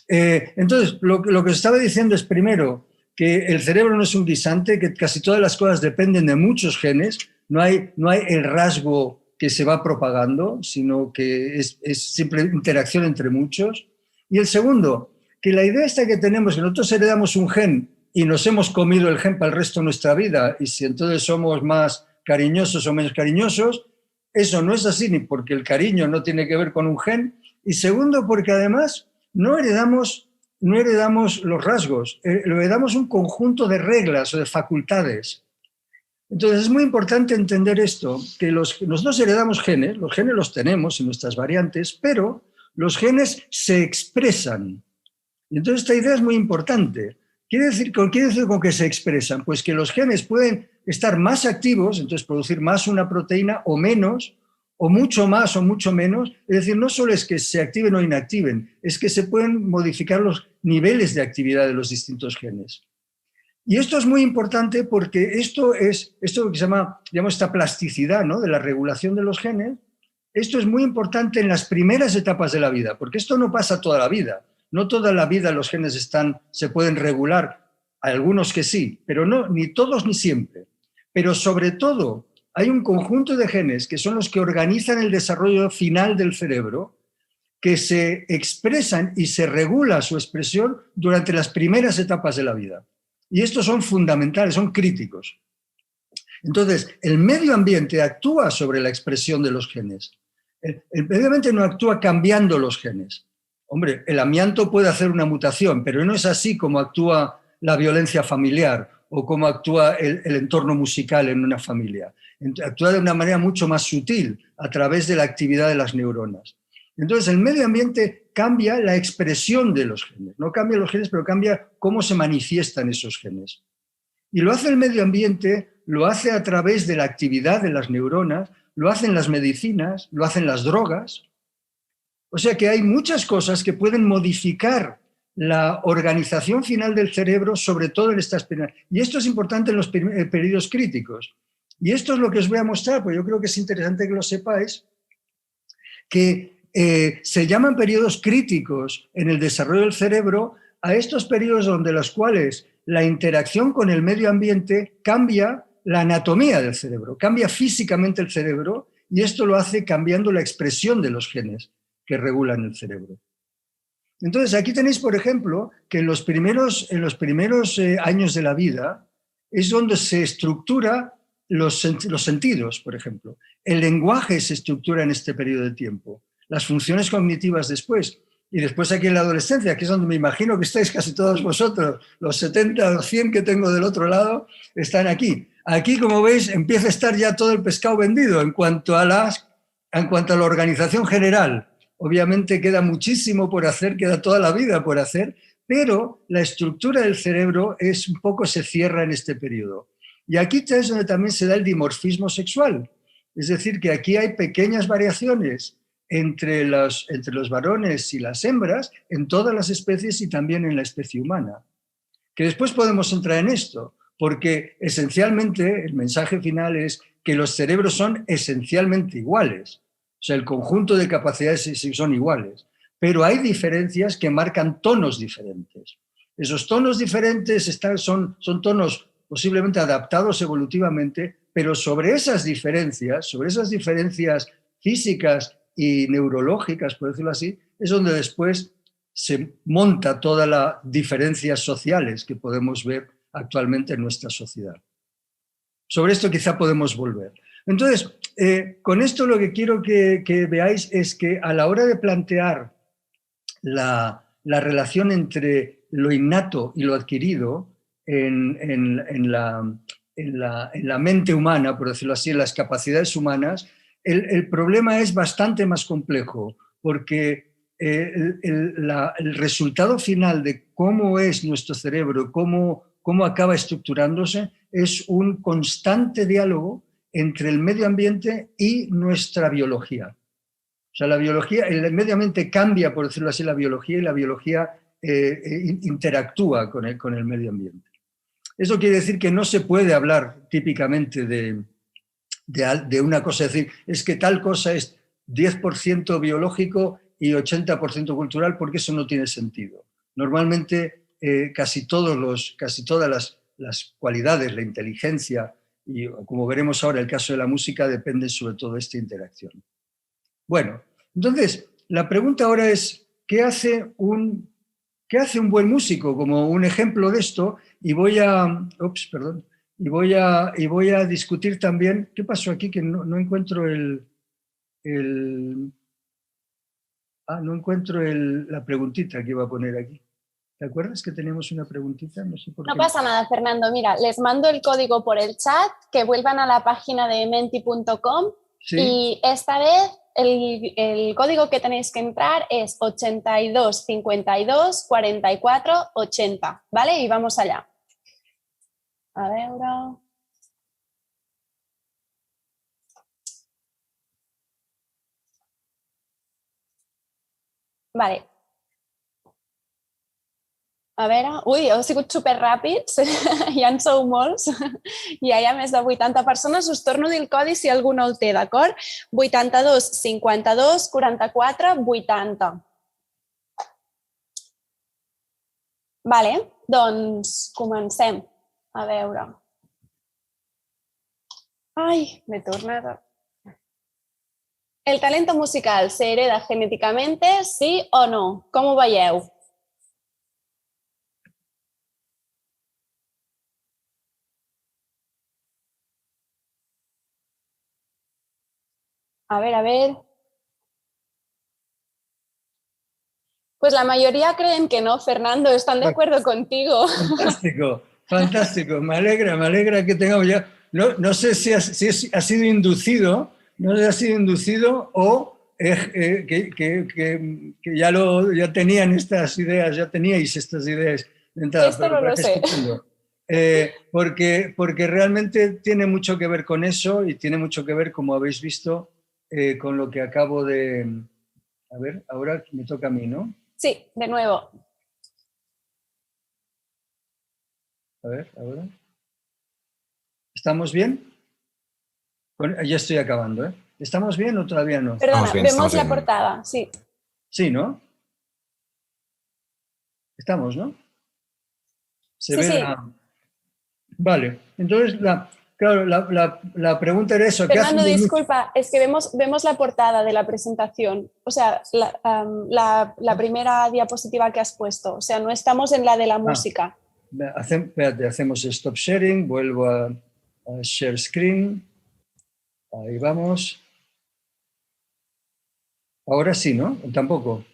Entonces, lo que os estaba diciendo es primero que el cerebro no es un guisante, que casi todas las cosas dependen de muchos genes, no hay el rasgo que se va propagando, sino que es simple interacción entre muchos. Y el segundo, que la idea esta que tenemos, que nosotros heredamos un gen y nos hemos comido el gen para el resto de nuestra vida, y si entonces somos más cariñosos o menos cariñosos, eso no es así, ni porque el cariño no tiene que ver con un gen, y segundo, porque además no heredamos los rasgos, heredamos un conjunto de reglas o de facultades. Entonces es muy importante entender esto, que nosotros heredamos genes, los genes los tenemos en nuestras variantes, pero los genes se expresan. Y entonces esta idea es muy importante. ¿Qué quiere decir con que se expresan? Pues que los genes pueden estar más activos, entonces producir más una proteína o menos, o mucho más o mucho menos. Es decir, no solo es que se activen o inactiven, es que se pueden modificar los niveles de actividad de los distintos genes. Y esto es muy importante porque esto que se llama, digamos, esta plasticidad, ¿no?, de la regulación de los genes. Esto es muy importante en las primeras etapas de la vida, porque esto no pasa toda la vida. No toda la vida los genes se pueden regular, algunos que sí, pero no, ni todos ni siempre. Pero sobre todo hay un conjunto de genes que son los que organizan el desarrollo final del cerebro, que se expresan y se regula su expresión durante las primeras etapas de la vida. Y estos son fundamentales, son críticos. Entonces, el medio ambiente actúa sobre la expresión de los genes. El medio ambiente no actúa cambiando los genes. Hombre, el amianto puede hacer una mutación, pero no es así como actúa la violencia familiar o como actúa el entorno musical en una familia. Actúa de una manera mucho más sutil a través de la actividad de las neuronas. Entonces, el medio ambiente cambia la expresión de los genes. No cambia los genes, pero cambia cómo se manifiestan esos genes. Y lo hace el medio ambiente, lo hace a través de la actividad de las neuronas, lo hacen las medicinas, lo hacen las drogas. O sea que hay muchas cosas que pueden modificar la organización final del cerebro, sobre todo en estas periodos. Y esto es importante en los periodos críticos. Y esto es lo que os voy a mostrar, porque yo creo que es interesante que lo sepáis, que se llaman periodos críticos en el desarrollo del cerebro a estos periodos donde los cuales la interacción con el medio ambiente cambia la anatomía del cerebro, cambia físicamente el cerebro, y esto lo hace cambiando la expresión de los genes que regulan el cerebro. Entonces, aquí tenéis, por ejemplo, que en los primeros años de la vida es donde se estructura los sentidos, por ejemplo. El lenguaje se estructura en este periodo de tiempo, las funciones cognitivas después. Y después aquí en la adolescencia, que es donde me imagino que estáis casi todos vosotros, los 70 o 100 que tengo del otro lado, están aquí. Aquí, como veis, empieza a estar ya todo el pescado vendido en cuanto a la organización general. Obviamente queda muchísimo por hacer, queda toda la vida por hacer, pero la estructura del cerebro un poco se cierra en este periodo. Y aquí es donde también se da el dimorfismo sexual. Es decir, que aquí hay pequeñas variaciones entre los varones y las hembras en todas las especies y también en la especie humana. Que después podemos entrar en esto, porque esencialmente el mensaje final es que los cerebros son esencialmente iguales. O sea, el conjunto de capacidades son iguales, pero hay diferencias que marcan tonos diferentes. Esos tonos diferentes son tonos posiblemente adaptados evolutivamente, pero sobre esas diferencias físicas y neurológicas, por decirlo así, es donde después se monta todas las diferencias sociales que podemos ver actualmente en nuestra sociedad. Sobre esto quizá podemos volver. Entonces, con esto lo que quiero que veáis es que a la hora de plantear la relación entre lo innato y lo adquirido en la mente humana, por decirlo así, en las capacidades humanas, el problema es bastante más complejo, porque el resultado final de cómo es nuestro cerebro, cómo acaba estructurándose, es un constante diálogo entre el medio ambiente y nuestra biología. O sea, el medio ambiente cambia, por decirlo así, la biología, y la biología interactúa con el medio ambiente. Eso quiere decir que no se puede hablar típicamente de una cosa, es decir, es que tal cosa es 10% biológico y 80% cultural, porque eso no tiene sentido. Normalmente casi todas las cualidades, la inteligencia, y como veremos ahora el caso de la música, depende sobre todo de esta interacción. Bueno, entonces la pregunta ahora es, ¿qué hace un buen músico? Como un ejemplo de esto, y voy a discutir también, ¿qué pasó aquí? Que no encuentro no encuentro la preguntita que iba a poner aquí. ¿Te acuerdas que teníamos una preguntita? No sé por qué. No pasa nada, Fernando. Mira, les mando el código por el chat, que vuelvan a la página de menti.com. ¿Sí? Y esta vez el código que tenéis que entrar es 82 52 44 80, ¿vale? Y vamos allá. A ver. Vale. A veure, heu sigut superràpids, ja en sou molts, ja hi ha més de 80 persones. Us torno a dir el codi si algú no el té, d'acord? 82 52 44 80. Vale, doncs comencem. A veure. Ai, m'he tornat a... ¿El talento musical se hereda genéticamente, sí o no? Com ho veieu? A ver. Pues la mayoría creen que no, Fernando, están de acuerdo contigo. Fantástico. Me alegra que tengamos ya... No sé si ha sido inducido, o que ya tenían estas ideas, ya teníais estas ideas de entrada. Esto no lo sé. Porque realmente tiene mucho que ver con eso, y tiene mucho que ver, como habéis visto, con lo que acabo de... A ver, ahora me toca a mí, ¿no? Sí, de nuevo. A ver, ahora. ¿Estamos bien? Ya estoy acabando, ¿eh? ¿Estamos bien o todavía no? Perdona, vemos la portada, sí. Sí, ¿no? Estamos, ¿no? Se Sí, ve sí. Vale, entonces, claro, la pregunta era eso. Fernando, disculpa, es que vemos la portada de la presentación, o sea, la primera diapositiva que has puesto, o sea, no estamos en la de la música. Espérate, hacemos stop sharing, vuelvo a share screen, ahí vamos. Ahora sí, ¿no? Tampoco.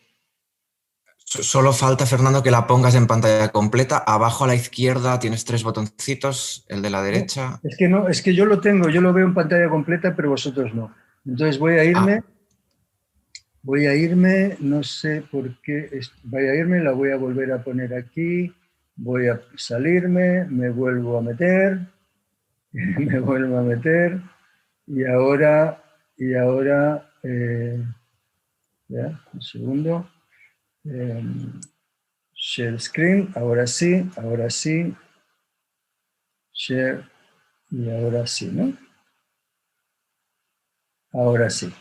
Solo falta, Fernando, que la pongas en pantalla completa. Abajo a la izquierda tienes 3 botoncitos, el de la derecha. No, es que yo lo tengo, yo lo veo en pantalla completa, pero vosotros no. Entonces voy a irme, no sé por qué, voy a irme, la voy a volver a poner aquí, voy a salirme, me vuelvo a meter, me vuelvo a meter, y ahora, ya, un segundo. Share screen, ahora sí, share, y ahora sí, ¿no? Ahora sí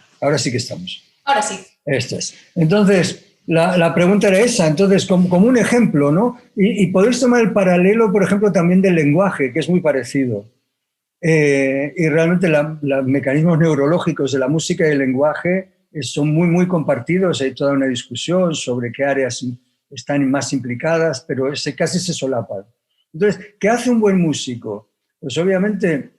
que estamos. Ahora sí. Esto es. Entonces, la pregunta era esa, entonces, como un ejemplo, ¿no? Y podéis tomar el paralelo, por ejemplo, también del lenguaje, que es muy parecido. Y realmente los mecanismos neurológicos de la música y el lenguaje son muy, muy compartidos. Hay toda una discusión sobre qué áreas están más implicadas, pero casi se solapan. Entonces, ¿qué hace un buen músico? Pues obviamente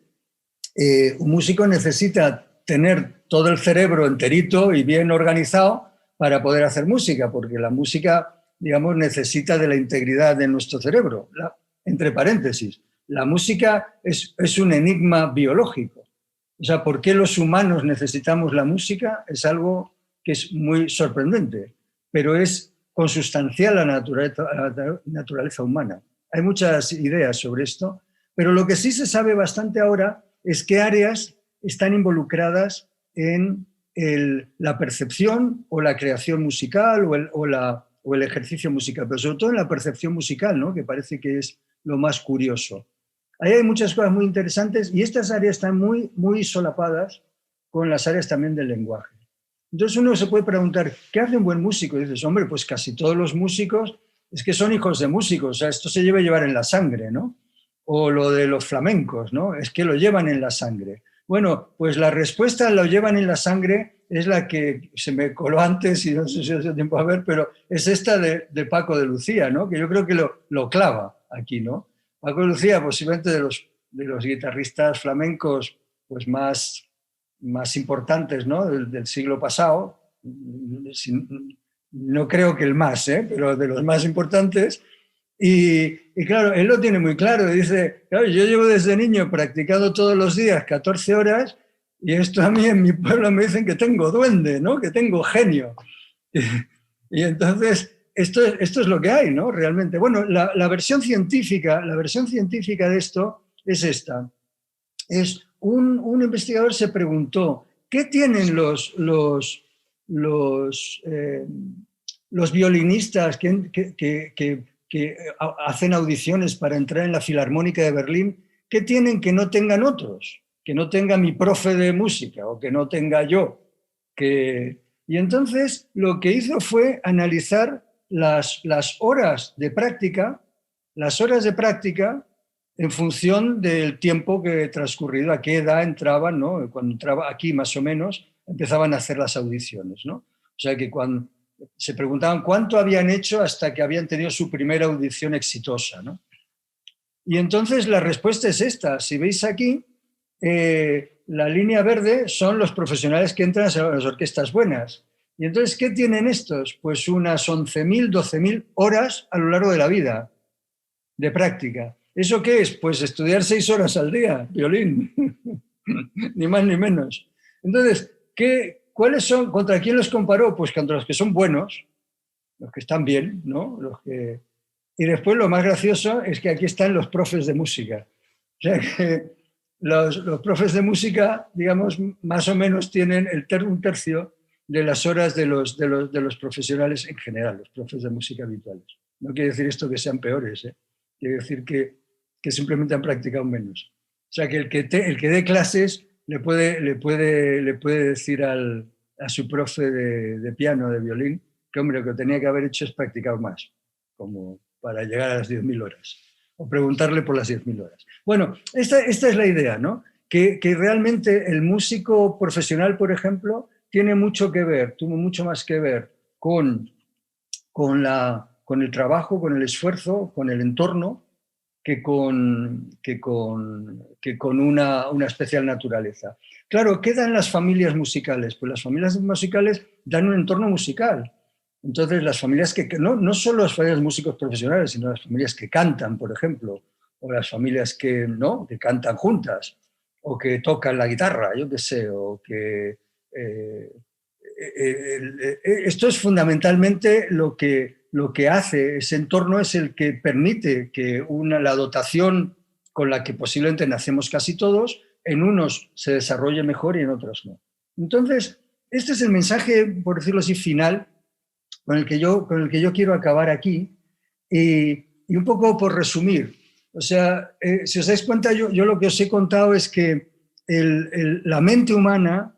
un músico necesita tener todo el cerebro enterito y bien organizado para poder hacer música, porque la música, digamos, necesita de la integridad de nuestro cerebro. Entre paréntesis, la música es un enigma biológico. O sea, ¿por qué los humanos necesitamos la música? Es algo que es muy sorprendente, pero es consustancial a la naturaleza humana. Hay muchas ideas sobre esto, pero lo que sí se sabe bastante ahora es qué áreas están involucradas en la percepción o la creación musical o el ejercicio musical, pero sobre todo en la percepción musical, ¿no? Que parece que es lo más curioso. Ahí hay muchas cosas muy interesantes y estas áreas están muy, muy solapadas con las áreas también del lenguaje. Entonces uno se puede preguntar, ¿qué hace un buen músico? Y dices, hombre, pues casi todos los músicos es que son hijos de músicos, o sea, esto se debe llevar en la sangre, ¿no? O lo de los flamencos, ¿no? Es que lo llevan en la sangre. Bueno, pues la respuesta a lo llevan en la sangre es la que se me coló antes y no sé si hace tiempo a ver, pero es esta de Paco de Lucía, ¿no? Que yo creo que lo clava aquí, ¿no? Paco de Lucía, posiblemente de los guitarristas flamencos pues más importantes, ¿no? del siglo pasado, no creo que el más, pero de los más importantes. Y claro, él lo tiene muy claro, dice, claro, yo llevo desde niño practicando todos los días 14 horas y esto a mí en mi pueblo me dicen que tengo duende, ¿no? Que tengo genio. Y entonces esto es lo que hay, ¿no? Realmente. Bueno, la versión científica de esto es esta. Es un investigador se preguntó, ¿qué tienen los violinistas que hacen audiciones para entrar en la Filarmónica de Berlín? ¿Qué tienen que no tengan otros? Que no tenga mi profe de música o que no tenga yo. Y entonces lo que hizo fue analizar las horas de práctica en función del tiempo que he transcurrido, a qué edad entraban, ¿no? Cuando entraba aquí más o menos, empezaban a hacer las audiciones, ¿no? O sea que cuando se preguntaban cuánto habían hecho hasta que habían tenido su primera audición exitosa, ¿no? Y entonces la respuesta es esta. Si veis aquí, la línea verde son los profesionales que entran a las orquestas buenas. Y entonces, ¿qué tienen estos? Pues unas 11.000, 12.000 horas a lo largo de la vida de práctica. ¿Eso qué es? Pues estudiar 6 horas al día, violín, ni más ni menos. Entonces, ¿cuáles son? ¿Contra quién los comparó? Pues contra los que son buenos, los que están bien, ¿no? Y después lo más gracioso es que aquí están los profes de música. O sea que los profes de música, digamos, más o menos tienen un tercio de las horas de los profesionales en general, los profes de música habituales. No quiere decir esto que sean peores, quiere decir que simplemente han practicado menos. O sea que el que dé clases le puede decir a su profe de piano, de violín, que hombre, lo que tenía que haber hecho es practicar más. como para llegar a las 10.000 horas, o preguntarle por las 10.000 horas. Bueno, esta es la idea, ¿no? Que realmente el músico profesional, por ejemplo, tiene mucho que ver, tuvo mucho más que ver con el trabajo, con el esfuerzo, con el entorno, que con una especial naturaleza. Claro, ¿qué dan las familias musicales? Pues las familias musicales dan un entorno musical. Entonces, las familias que no solo las familias de músicos profesionales, sino las familias que cantan, por ejemplo, o las familias que cantan juntas, o que tocan la guitarra, yo qué sé, o que... esto es fundamentalmente lo que hace, ese entorno es el que permite que la dotación con la que posiblemente nacemos casi todos, en unos se desarrolle mejor y en otros no. Entonces, este es el mensaje, por decirlo así, final, con el que yo quiero acabar aquí, y un poco por resumir. O sea, si os dais cuenta, yo lo que os he contado es que la mente humana,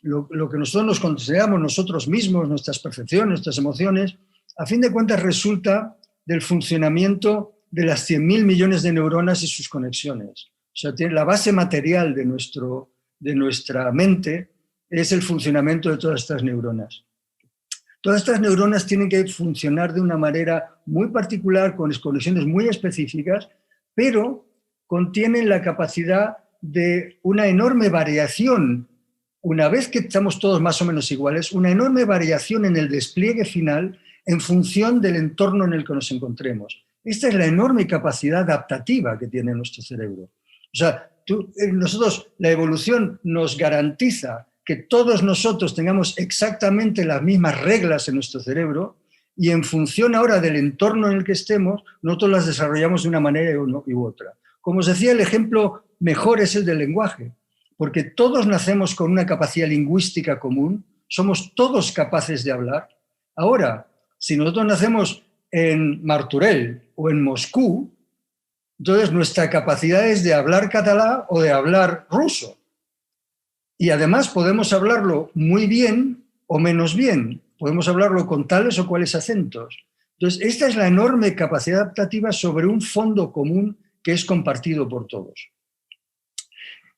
lo que nosotros nos consideramos nosotros mismos, nuestras percepciones, nuestras emociones, a fin de cuentas resulta del funcionamiento de las 100.000 millones de neuronas y sus conexiones. O sea, la base material de nuestra mente es el funcionamiento de todas estas neuronas. Todas estas neuronas tienen que funcionar de una manera muy particular, con conexiones muy específicas, pero contienen la capacidad de una enorme variación. Una vez que estamos todos más o menos iguales, una enorme variación en el despliegue final en función del entorno en el que nos encontremos. Esta es la enorme capacidad adaptativa que tiene nuestro cerebro. O sea, nosotros, la evolución nos garantiza que todos nosotros tengamos exactamente las mismas reglas en nuestro cerebro, y en función ahora del entorno en el que estemos, nosotros las desarrollamos de una manera u otra. Como os decía, el ejemplo mejor es el del lenguaje, porque todos nacemos con una capacidad lingüística común, somos todos capaces de hablar. Ahora, si nosotros nacemos en Martorell o en Moscú, entonces nuestra capacidad es de hablar catalán o de hablar ruso. Y además podemos hablarlo muy bien o menos bien, podemos hablarlo con tales o cuales acentos. Entonces, esta es la enorme capacidad adaptativa sobre un fondo común que es compartido por todos.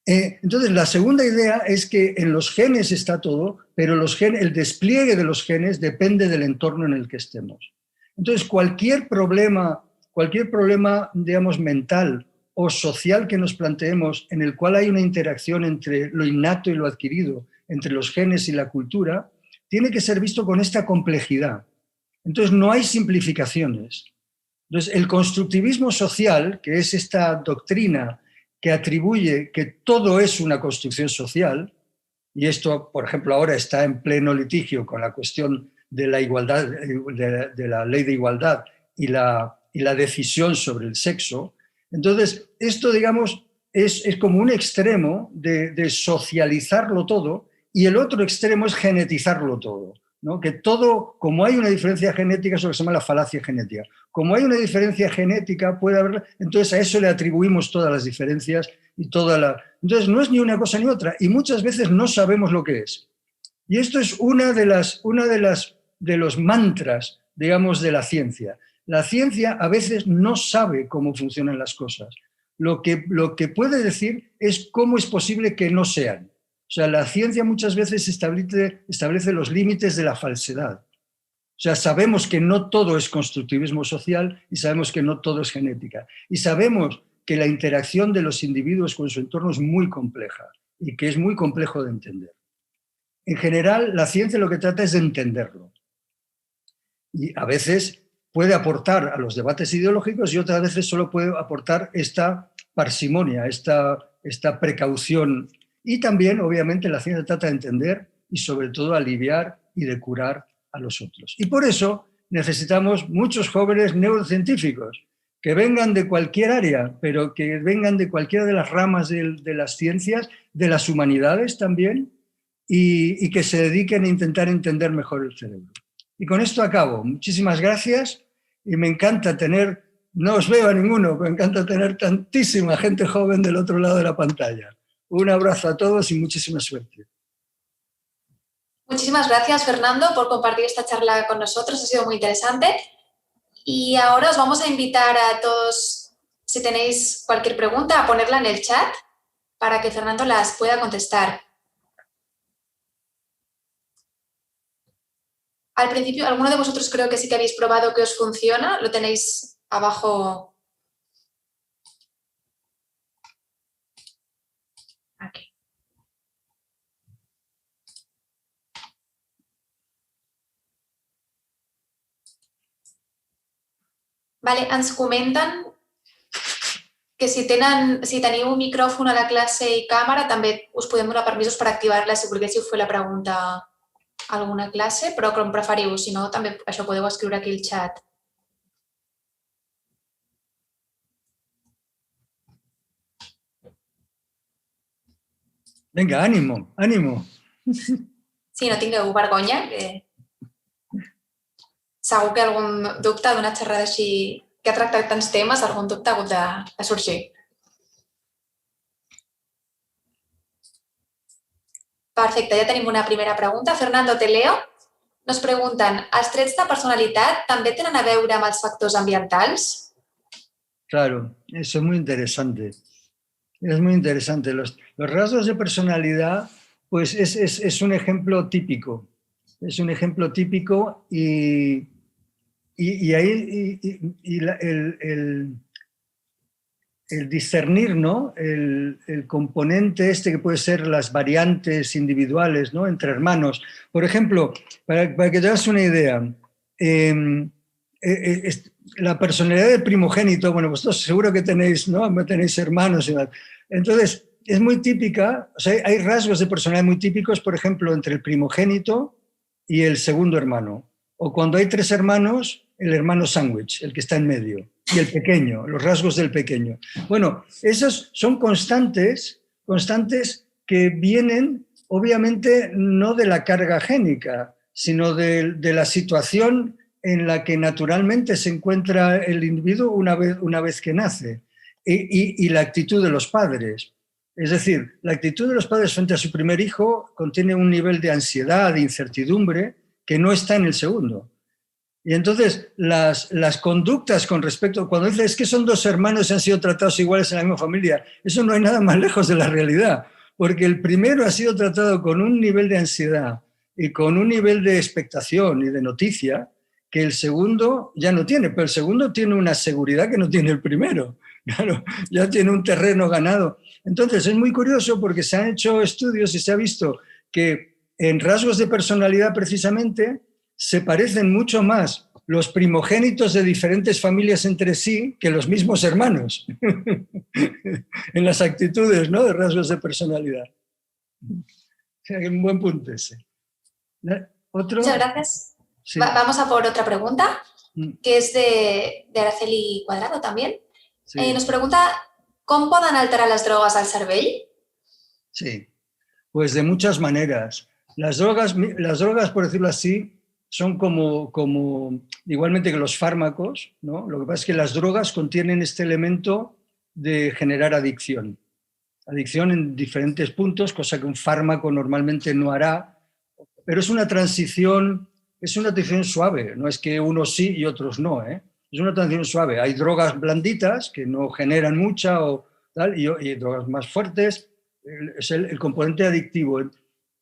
Entonces, la segunda idea es que en los genes está todo, pero el despliegue de los genes depende del entorno en el que estemos. Entonces, cualquier problema, digamos, mental o social que nos planteemos, en el cual hay una interacción entre lo innato y lo adquirido, entre los genes y la cultura, tiene que ser visto con esta complejidad. Entonces, no hay simplificaciones. Entonces, el constructivismo social, que es esta doctrina que atribuye que todo es una construcción social, y esto, por ejemplo, ahora está en pleno litigio con la cuestión de la igualdad, de la ley de igualdad y la decisión sobre el sexo. Entonces, esto, digamos, es como un extremo de socializarlo todo, y el otro extremo es genetizarlo todo, ¿no? Que todo, como hay una diferencia genética, eso se llama la falacia genética. Como hay una diferencia genética, puede haber, entonces a eso le atribuimos todas las diferencias y entonces no es ni una cosa ni otra, y muchas veces no sabemos lo que es. Y esto es una de los mantras, digamos, de la ciencia. La ciencia a veces no sabe cómo funcionan las cosas. Lo que puede decir es cómo es posible que no sean. O sea, la ciencia muchas veces establece los límites de la falsedad. O sea, sabemos que no todo es constructivismo social y sabemos que no todo es genética. Y sabemos que la interacción de los individuos con su entorno es muy compleja y que es muy complejo de entender. En general, la ciencia lo que trata es de entenderlo. Y a veces puede aportar a los debates ideológicos y otras veces solo puede aportar esta parsimonia, esta precaución. Y también, obviamente, la ciencia trata de entender y, sobre todo, aliviar y de curar a los otros. Y por eso necesitamos muchos jóvenes neurocientíficos que vengan de cualquier área, pero que vengan de cualquiera de las ramas de las ciencias, de las humanidades también, y que se dediquen a intentar entender mejor el cerebro. Y con esto acabo. Muchísimas gracias y me encanta tener, no os veo a ninguno, pero me encanta tener tantísima gente joven del otro lado de la pantalla. Un abrazo a todos y muchísima suerte. Muchísimas gracias, Fernando, por compartir esta charla con nosotros. Ha sido muy interesante. Y ahora os vamos a invitar a todos, si tenéis cualquier pregunta, a ponerla en el chat para que Fernando las pueda contestar. Al principio, alguno de vosotros creo que sí que habéis probado que os funciona. Lo tenéis abajo. Aquí. Vale, ens comenten que si teniu un micròfon a la classe i càmera també us podem donar permisos per activar-la si volguéssiu fer la pregunta a alguna classe, però com preferiu, si no també això podeu escriure aquí al xat. Venga, ánimo, ánimo. Sí, no tingueu vergonya, que segur que algun dubte d'una xerrada així que ha tractat tants temes, algun dubte ha hagut de sorgir. Perfecte, ja tenim una primera pregunta. Fernando, te leo. Nos pregunten, els trets de personalitat també tenen a veure amb els factors ambientals? Claro, eso es muy interesante. Es muy interesante. Los rasgos de personalidad, pues es un ejemplo típico. Es un ejemplo típico y ahí el discernir, ¿no? El componente este que puede ser las variantes individuales, ¿no? Entre hermanos. Por ejemplo, para que te hagas una idea, la personalidad del primogénito, bueno, vosotros seguro que tenéis, ¿no? Tenéis hermanos y tal. Entonces, es muy típica, o sea, hay rasgos de personalidad muy típicos, por ejemplo, entre el primogénito y el segundo hermano. O cuando hay 3 hermanos, el hermano sándwich, el que está en medio, y el pequeño, los rasgos del pequeño. Bueno, esos son constantes que vienen, obviamente, no de la carga génica, sino de la situación en la que naturalmente se encuentra el individuo una vez que nace, y la actitud de los padres. Es decir, la actitud de los padres frente a su primer hijo contiene un nivel de ansiedad, de incertidumbre, que no está en el segundo. Y entonces las conductas con respecto, cuando dices que son 2 hermanos y han sido tratados iguales en la misma familia, eso no hay nada más lejos de la realidad, porque el primero ha sido tratado con un nivel de ansiedad y con un nivel de expectación y de noticia que el segundo ya no tiene, pero el segundo tiene una seguridad que no tiene el primero. Claro, ya tiene un terreno ganado. Entonces es muy curioso porque se han hecho estudios y se ha visto que en rasgos de personalidad precisamente se parecen mucho más los primogénitos de diferentes familias entre sí que los mismos hermanos en las actitudes, ¿no? De rasgos de personalidad. O sea, que un buen punto ese. ¿Otro? Muchas gracias. Sí. Vamos a por otra pregunta, que es de Araceli Cuadrado también. Sí. Nos pregunta, ¿cómo pueden alterar las drogas al cervell? Sí, pues de muchas maneras. Las drogas, por decirlo así, son como igualmente que los fármacos, ¿no? Lo que pasa es que las drogas contienen este elemento de generar adicción. Adicción en diferentes puntos, cosa que un fármaco normalmente no hará, pero es una transición suave, no es que unos sí y otros no, ¿eh? Es una transición suave. Hay drogas blanditas que no generan mucha o tal, y drogas más fuertes, es el componente adictivo.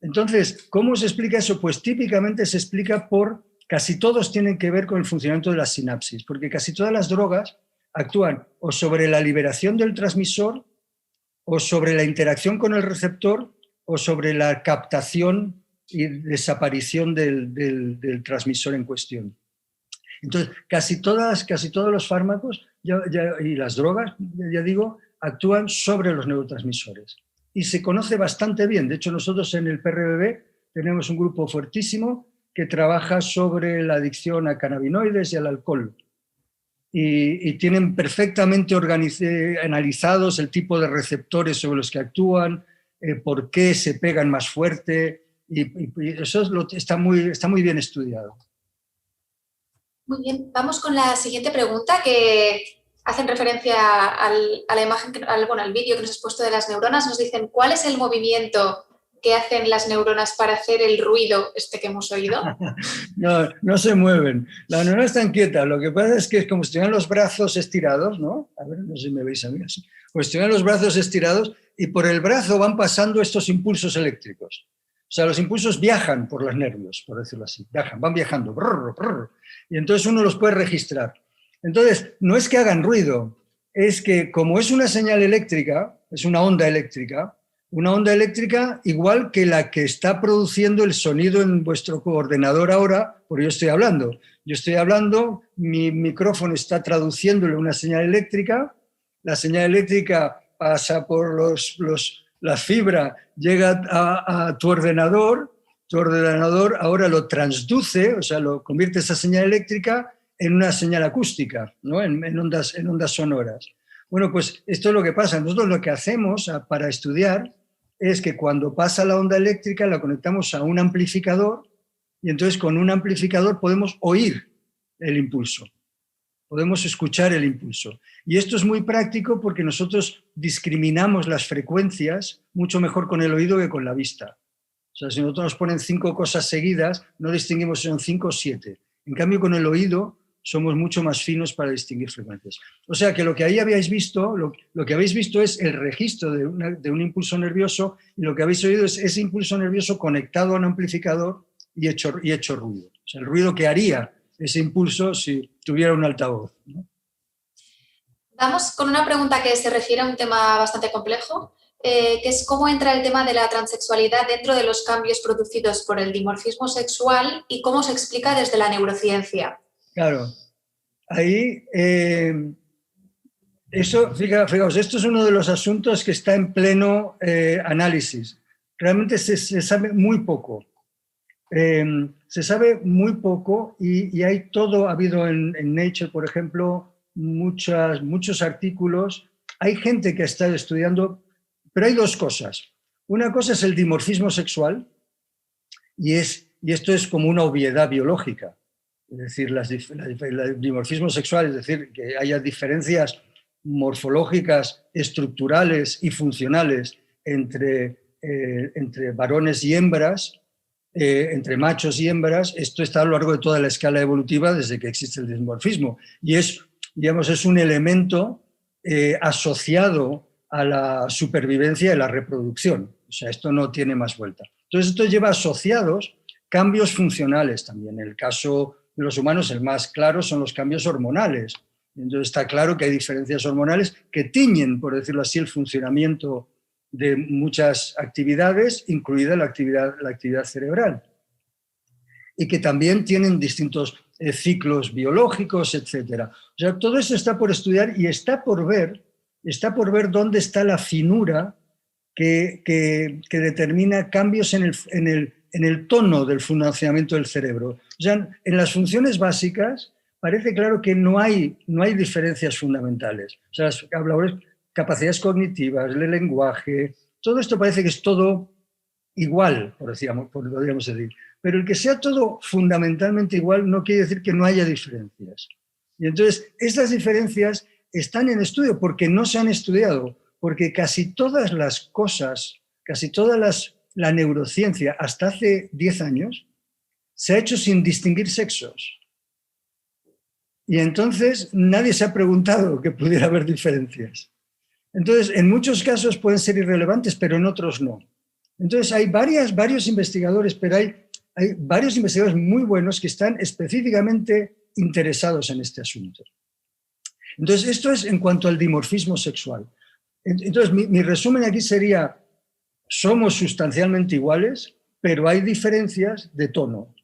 Entonces, ¿cómo se explica eso? Pues típicamente se explica casi todos tienen que ver con el funcionamiento de las sinapsis, porque casi todas las drogas actúan o sobre la liberación del transmisor, o sobre la interacción con el receptor, o sobre la captación y desaparición del transmisor en cuestión. Entonces, casi todos los fármacos y las drogas, ya digo, actúan sobre los neurotransmisores. Y se conoce bastante bien. De hecho, nosotros en el PRBB tenemos un grupo fuertísimo que trabaja sobre la adicción a cannabinoides y al alcohol. Y tienen perfectamente analizados el tipo de receptores sobre los que actúan, por qué se pegan más fuerte, y eso está muy bien estudiado. Muy bien, vamos con la siguiente pregunta que hacen referencia a la imagen, al vídeo que nos has puesto de las neuronas. Nos dicen, ¿cuál es el movimiento qué hacen las neuronas para hacer el ruido este que hemos oído? No, no se mueven. Las neuronas están quietas. Lo que pasa es que es como si tuvieran los brazos estirados, ¿no? A ver, no sé si me veis a mí así. Pues tienen los brazos estirados y por el brazo van pasando estos impulsos eléctricos. O sea, los impulsos viajan por los nervios, por decirlo así. Van viajando. Brr, brr, y entonces uno los puede registrar. Entonces, no es que hagan ruido, es que como es una señal eléctrica, es una onda eléctrica igual que la que está produciendo el sonido en vuestro ordenador ahora, porque yo estoy hablando, mi micrófono está traduciéndole una señal eléctrica, la señal eléctrica pasa por la fibra, llega a tu ordenador ahora lo transduce, o sea, lo convierte esa señal eléctrica en una señal acústica, ¿no? en ondas sonoras. Bueno, pues esto es lo que pasa. Nosotros lo que hacemos para estudiar es que cuando pasa la onda eléctrica la conectamos a un amplificador y entonces con un amplificador podemos oír el impulso, podemos escuchar el impulso. Y esto es muy práctico porque nosotros discriminamos las frecuencias mucho mejor con el oído que con la vista. O sea, si nosotros nos ponen 5 cosas seguidas, no distinguimos si son 5 o 7. En cambio, con el oído somos mucho más finos para distinguir frecuencias. O sea, que lo que ahí habéis visto, lo que habéis visto es el registro de un impulso nervioso y lo que habéis oído es ese impulso nervioso conectado a un amplificador y hecho ruido. O sea, el ruido que haría ese impulso si tuviera un altavoz, ¿no? Vamos con una pregunta que se refiere a un tema bastante complejo, que es cómo entra el tema de la transexualidad dentro de los cambios producidos por el dimorfismo sexual y cómo se explica desde la neurociencia. Claro, ahí, fijaos, esto es uno de los asuntos que está en pleno análisis. Realmente se sabe muy poco. Se sabe muy poco y hay todo, ha habido en Nature, por ejemplo, muchos artículos. Hay gente que está estudiando, pero hay 2 cosas. Una cosa es el dimorfismo sexual y esto es como una obviedad biológica. Es decir, el dimorfismo sexual, es decir, que haya diferencias morfológicas, estructurales y funcionales entre varones y hembras, entre machos y hembras, esto está a lo largo de toda la escala evolutiva desde que existe el dimorfismo. Y es un elemento asociado a la supervivencia y la reproducción. O sea, esto no tiene más vuelta. Entonces, esto lleva asociados cambios funcionales también. En el caso de los humanos, el más claro son los cambios hormonales. Entonces, está claro que hay diferencias hormonales que tiñen, por decirlo así, el funcionamiento de muchas actividades, incluida la actividad cerebral. Y que también tienen distintos ciclos biológicos, etc. O sea, todo eso está por estudiar y está por ver dónde está la finura que determina cambios en el tono del funcionamiento del cerebro. O sea, en las funciones básicas parece claro que no hay diferencias fundamentales. O sea, las capacidades cognitivas, el lenguaje, todo esto parece que es todo igual, podríamos decir. Pero el que sea todo fundamentalmente igual no quiere decir que no haya diferencias. Y entonces, estas diferencias están en estudio porque no se han estudiado, porque casi todas las cosas, la neurociencia hasta hace 10 años se ha hecho sin distinguir sexos. Y entonces nadie se ha preguntado que pudiera haber diferencias. Entonces, en muchos casos pueden ser irrelevantes, pero en otros no. Entonces, hay varios investigadores, pero hay varios investigadores muy buenos que están específicamente interesados en este asunto. Entonces, esto es en cuanto al dimorfismo sexual. Entonces, mi resumen aquí sería, somos sustancialmente iguales, pero hay diferencias de tono.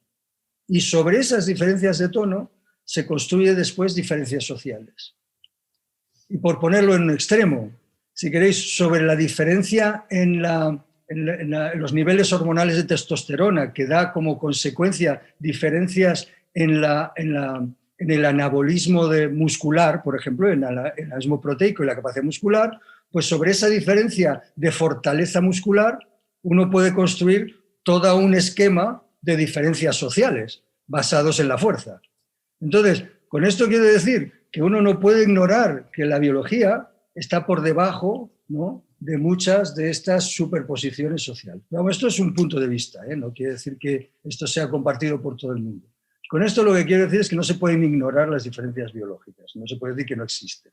Y sobre esas diferencias de tono se construyen después diferencias sociales. Y por ponerlo en un extremo, si queréis, sobre la diferencia en los niveles hormonales de testosterona, que da como consecuencia diferencias en el anabolismo muscular, por ejemplo, en el anabolismo proteico y la capacidad muscular, pues sobre esa diferencia de fortaleza muscular uno puede construir todo un esquema de diferencias sociales basados en la fuerza. Entonces, con esto quiero decir que uno no puede ignorar que la biología está por debajo, ¿no?, de muchas de estas superposiciones sociales. Vamos, esto es un punto de vista, no quiere decir que esto sea compartido por todo el mundo. Con esto lo que quiero decir es que no se pueden ignorar las diferencias biológicas, no se puede decir que no existen.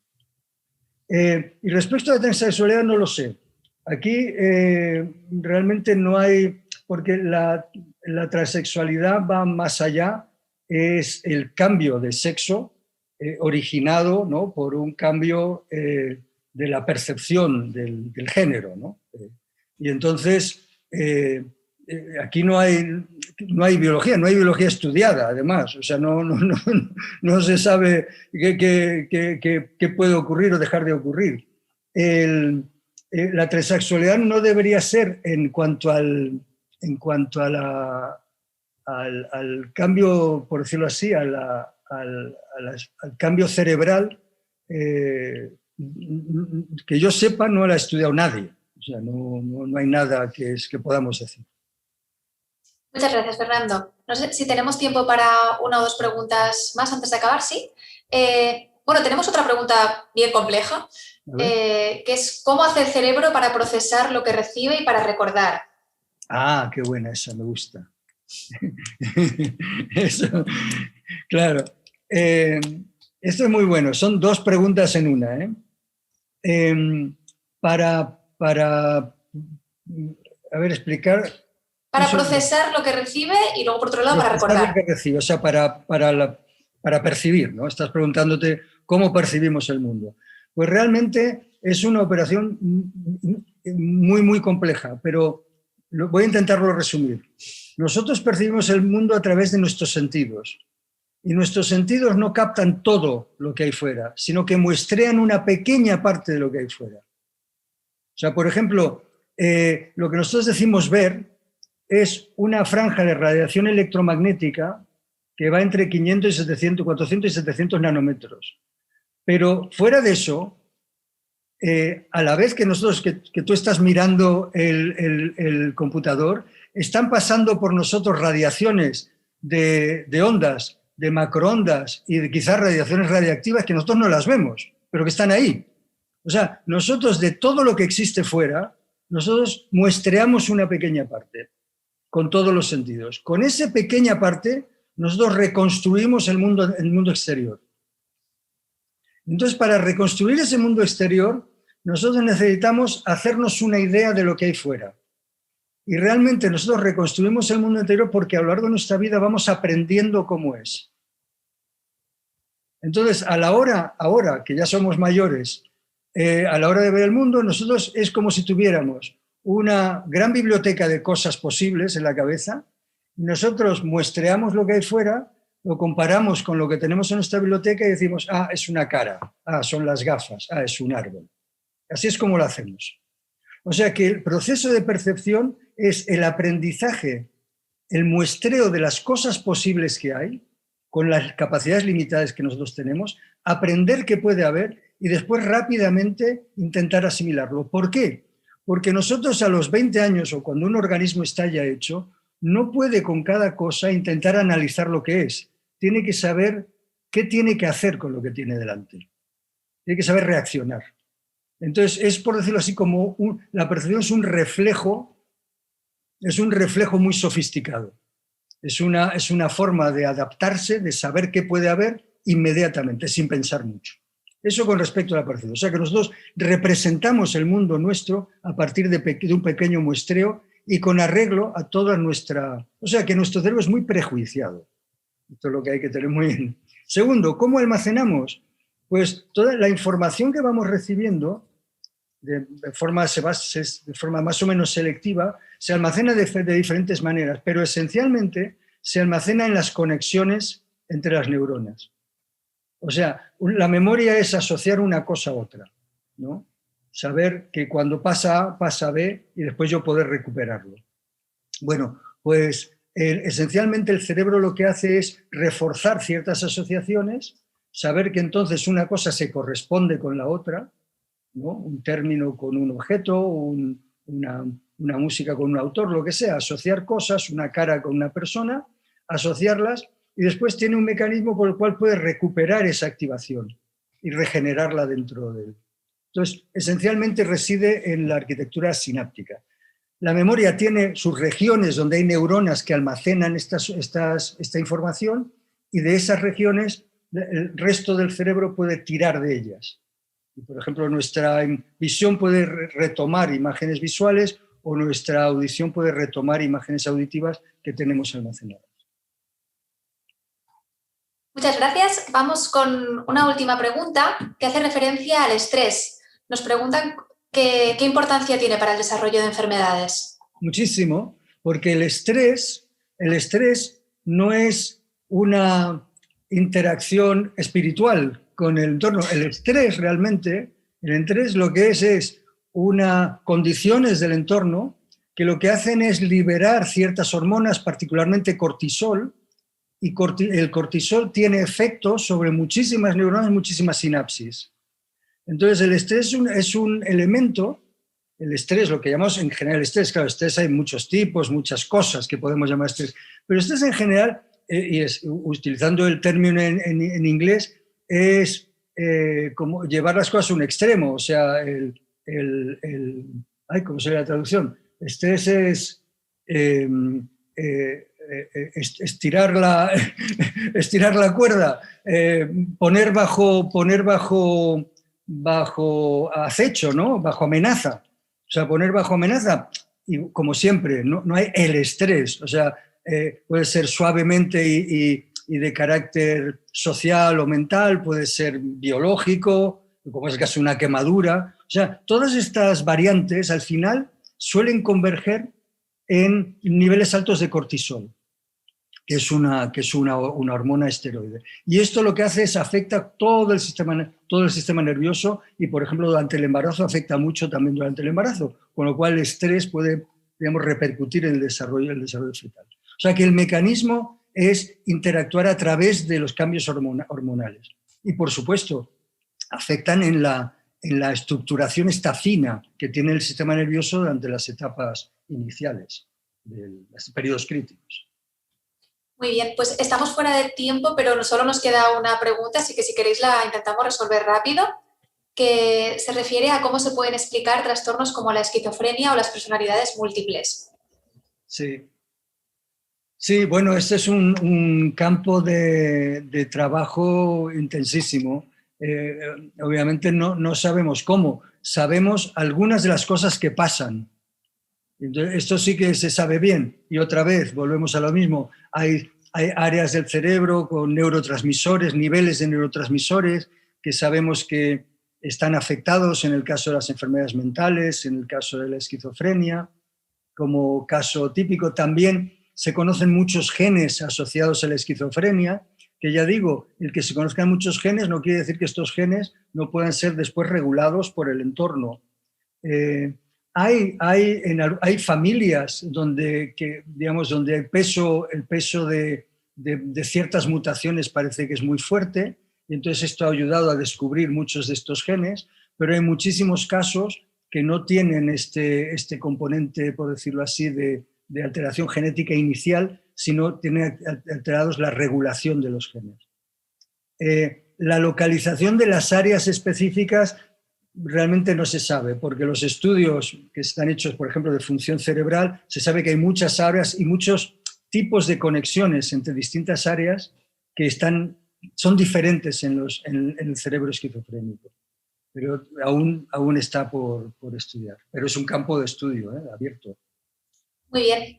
Y respecto a la transexualidad no lo sé. Aquí realmente no hay, porque la transexualidad va más allá, es el cambio de sexo originado, ¿no?, por un cambio de la percepción del género, ¿no? Y entonces aquí no hay biología estudiada, además, o sea, no se sabe qué puede ocurrir o dejar de ocurrir. La transexualidad no debería ser en cuanto al cambio, por decirlo así, al cambio cerebral, que yo sepa no la ha estudiado nadie. O sea, no hay nada que podamos decir. Muchas gracias, Fernando. No sé si tenemos tiempo para una o dos preguntas más antes de acabar, ¿sí? Bueno, tenemos otra pregunta bien compleja, que es ¿cómo hace el cerebro para procesar lo que recibe y para recordar? Ah, qué buena esa, me gusta. Eso, claro. Esto es muy bueno. Son dos preguntas en una. Para explicar... Para procesar lo que recibe y luego, por otro lado, para recordar. Lo que recibe, o sea, para percibir, ¿no? Estás preguntándote cómo percibimos el mundo. Pues realmente es una operación muy, muy compleja, pero voy a intentarlo resumir. Nosotros percibimos el mundo a través de nuestros sentidos. Y nuestros sentidos no captan todo lo que hay fuera, sino que muestrean una pequeña parte de lo que hay fuera. O sea, por ejemplo, lo que nosotros decimos ver es una franja de radiación electromagnética que va entre 500 y 700, 400 y 700 nanómetros. Pero fuera de eso, a la vez que tú estás mirando el computador, están pasando por nosotros radiaciones de ondas, de macroondas y de quizás radiaciones radiactivas que nosotros no las vemos, pero que están ahí. O sea, nosotros de todo lo que existe fuera, nosotros muestreamos una pequeña parte, con todos los sentidos. Con esa pequeña parte, nosotros reconstruimos el mundo exterior. Entonces, para reconstruir ese mundo exterior, nosotros necesitamos hacernos una idea de lo que hay fuera. Y realmente nosotros reconstruimos el mundo interior porque a lo largo de nuestra vida vamos aprendiendo cómo es. Entonces, ahora que ya somos mayores, a la hora de ver el mundo, nosotros es como si tuviéramos una gran biblioteca de cosas posibles en la cabeza, y nosotros muestreamos lo que hay fuera, lo comparamos con lo que tenemos en nuestra biblioteca y decimos, ah, es una cara, ah, son las gafas, ah, es un árbol. Así es como lo hacemos. O sea que el proceso de percepción es el aprendizaje, el muestreo de las cosas posibles que hay, con las capacidades limitadas que nosotros tenemos, aprender qué puede haber y después rápidamente intentar asimilarlo. ¿Por qué? Porque nosotros a los 20 años o cuando un organismo está ya hecho, no puede con cada cosa intentar analizar lo que es. Tiene que saber qué tiene que hacer con lo que tiene delante. Tiene que saber reaccionar. Entonces, es por decirlo así como la percepción es un reflejo muy sofisticado. Es una forma de adaptarse, de saber qué puede haber inmediatamente, sin pensar mucho. Eso con respecto a la percepción. O sea que nosotros representamos el mundo nuestro a partir de un pequeño muestreo y con arreglo a toda nuestra... O sea que nuestro cerebro es muy prejuiciado. Esto es lo que hay que tener muy bien. Segundo, ¿cómo almacenamos? Pues toda la información que vamos recibiendo de forma más o menos selectiva se almacena de diferentes maneras, pero esencialmente se almacena en las conexiones entre las neuronas. O sea, la memoria es asociar una cosa a otra, ¿no? Saber que cuando pasa A, pasa B y después yo poder recuperarlo. Bueno, pues esencialmente el cerebro lo que hace es reforzar ciertas asociaciones, saber que entonces una cosa se corresponde con la otra, ¿no? Un término con un objeto, una música con un autor, lo que sea, asociar cosas, una cara con una persona, asociarlas y después tiene un mecanismo por el cual puede recuperar esa activación y regenerarla dentro de él. Entonces, esencialmente reside en la arquitectura sináptica. La memoria tiene sus regiones donde hay neuronas que almacenan esta información y de esas regiones el resto del cerebro puede tirar de ellas. Por ejemplo, nuestra visión puede retomar imágenes visuales o nuestra audición puede retomar imágenes auditivas que tenemos almacenadas. Muchas gracias. Vamos con una última pregunta que hace referencia al estrés. Nos preguntan qué importancia tiene para el desarrollo de enfermedades. Muchísimo, porque el estrés no es una interacción espiritual con el entorno. El estrés realmente, lo que es condiciones del entorno que lo que hacen es liberar ciertas hormonas, particularmente cortisol, y el cortisol tiene efectos sobre muchísimas neuronas, muchísimas sinapsis. Entonces el estrés es un elemento, el estrés, lo que llamamos en general estrés, claro, estrés hay muchos tipos, muchas cosas que podemos llamar estrés, pero estrés en general, utilizando el término en inglés, es como llevar las cosas a un extremo, o sea, ¿cómo sería la traducción? Estrés es estirar la cuerda, poner bajo acecho, ¿no? Bajo amenaza. O sea, poner bajo amenaza, y como siempre, no hay el estrés, o sea, puede ser suavemente y de carácter social o mental, puede ser biológico, como es el caso de una quemadura. O sea, todas estas variantes al final suelen converger en niveles altos de cortisol, que es una hormona esteroide. Y esto lo que hace es afecta todo el sistema nervioso y, por ejemplo, durante el embarazo afecta mucho también durante el embarazo, con lo cual el estrés puede, digamos, repercutir en el desarrollo fetal. O sea que el mecanismo es interactuar a través de los cambios hormonales. Y, por supuesto, afectan en la estructuración esta fina que tiene el sistema nervioso durante las etapas iniciales de los periodos críticos. Muy bien, pues estamos fuera de tiempo, pero solo nos queda una pregunta, así que si queréis la intentamos resolver rápido, que se refiere a cómo se pueden explicar trastornos como la esquizofrenia o las personalidades múltiples. Sí, bueno, este es un campo de trabajo intensísimo. Obviamente no sabemos cómo, sabemos algunas de las cosas que pasan. Entonces, esto sí que se sabe bien. Y otra vez, volvemos a lo mismo, hay áreas del cerebro con neurotransmisores, niveles de neurotransmisores que sabemos que están afectados en el caso de las enfermedades mentales, en el caso de la esquizofrenia, como caso típico. También se conocen muchos genes asociados a la esquizofrenia, que ya digo, el que se conozcan muchos genes no quiere decir que estos genes no puedan ser después regulados por el entorno. Hay familias donde el peso de ciertas mutaciones parece que es muy fuerte, y entonces esto ha ayudado a descubrir muchos de estos genes, pero hay muchísimos casos que no tienen este componente, por decirlo así, de alteración genética inicial, sino tienen alterados la regulación de los genes. La localización de las áreas específicas realmente no se sabe, porque los estudios que están hechos, por ejemplo, de función cerebral, se sabe que hay muchas áreas y muchos tipos de conexiones entre distintas áreas que son diferentes en el cerebro esquizofrénico. Pero aún está por estudiar. Pero es un campo de estudio abierto. Muy bien.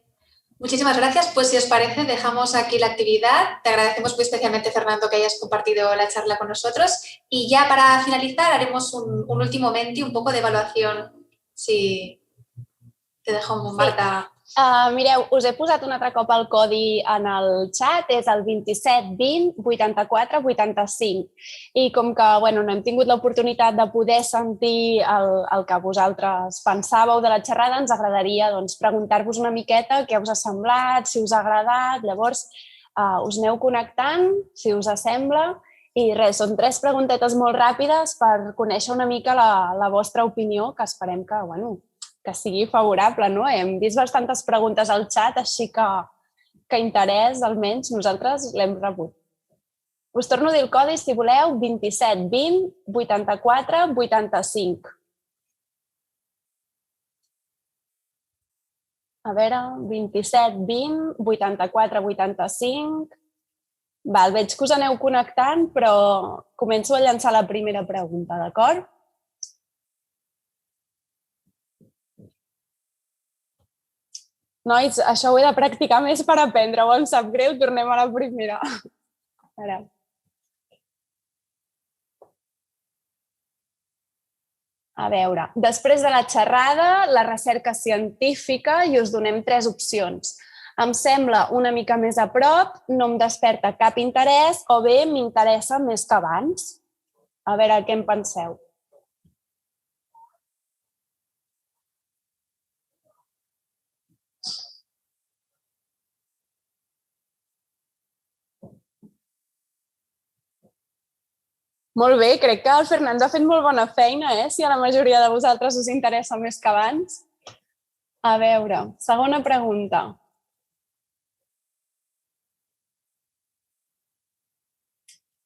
Muchísimas gracias. Pues si os parece, dejamos aquí la actividad. Te agradecemos muy especialmente, Fernando, que hayas compartido la charla con nosotros. Y ya para finalizar haremos un último menti, un poco de evaluación. Si te dejo, Marta. Mireu, us he posat un altre cop el codi en el xat, és el 27 20 84 85. I com que no hem tingut l'oportunitat de poder sentir el que vosaltres pensàveu de la xerrada, ens agradaria preguntar-vos una miqueta què us ha semblat, si us ha agradat. Llavors, us aneu connectant, si us sembla. I res, són 3 preguntetes molt ràpides per conèixer una mica la vostra opinió, que esperem que sigui favorable, no? Hem vist bastantes preguntes al xat, així que interès, almenys, nosaltres l'hem rebut. Us torno a dir el codi, si voleu, 27 20 84 85. A veure, 27 20 84 85... Val, veig que us aneu connectant, però començo a llançar la primera pregunta, d'acord? Nois, això ho he de practicar més per aprendre-ho, em sap greu, tornem a la primera. A veure, després de la xerrada, la recerca científica, i us donem 3 opcions. Em sembla una mica més a prop, no em desperta cap interès o bé m'interessa més que abans. A veure, què en penseu? Molt bé, crec que el Fernando ha fet molt bona feina, si a la majoria de vosaltres us interessa més que abans. A veure, segona pregunta.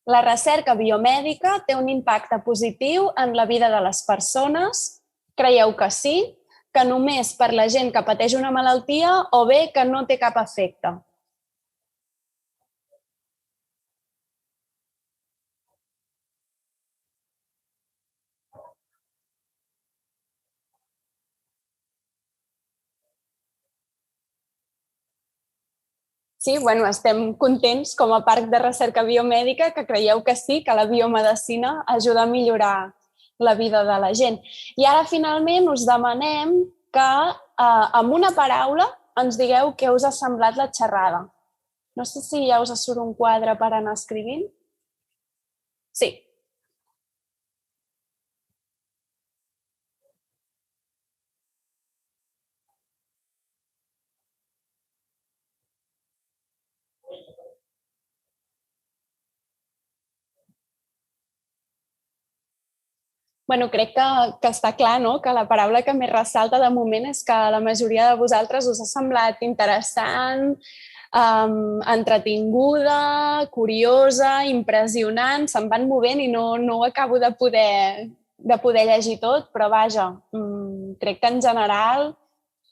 La recerca biomèdica té un impacte positiu en la vida de les persones? Creieu que sí? Que només per la gent que pateix una malaltia o bé que no té cap efecte? Sí, bueno, estem contents com a Parc de Recerca Biomèdica que creieu que sí, que la biomedicina ajuda a millorar la vida de la gent. I ara, finalment, us demanem que amb una paraula ens digueu què us ha semblat la xerrada. No sé si ja us surt un quadre per anar escrivint. Sí. Bueno, crec que està clar, no?, que la paraula que més ressalta de moment és que a la majoria de vosaltres us ha semblat interessant, entretinguda, curiosa, impressionant, se'n van movent i no ho acabo de poder llegir tot, però vaja, crec que en general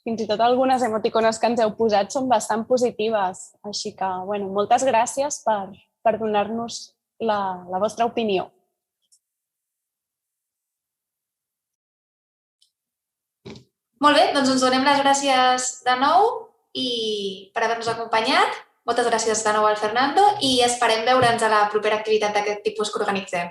fins i tot algunes emoticones que ens heu posat són bastant positives. Així que, bueno, moltes gràcies per donar-nos la vostra opinió. Molt bé, doncs ens donem les gràcies de nou i per haver-nos acompanyat. Moltes gràcies de nou al Fernando i esperem veure'ns a la propera activitat d'aquest tipus que organitzem.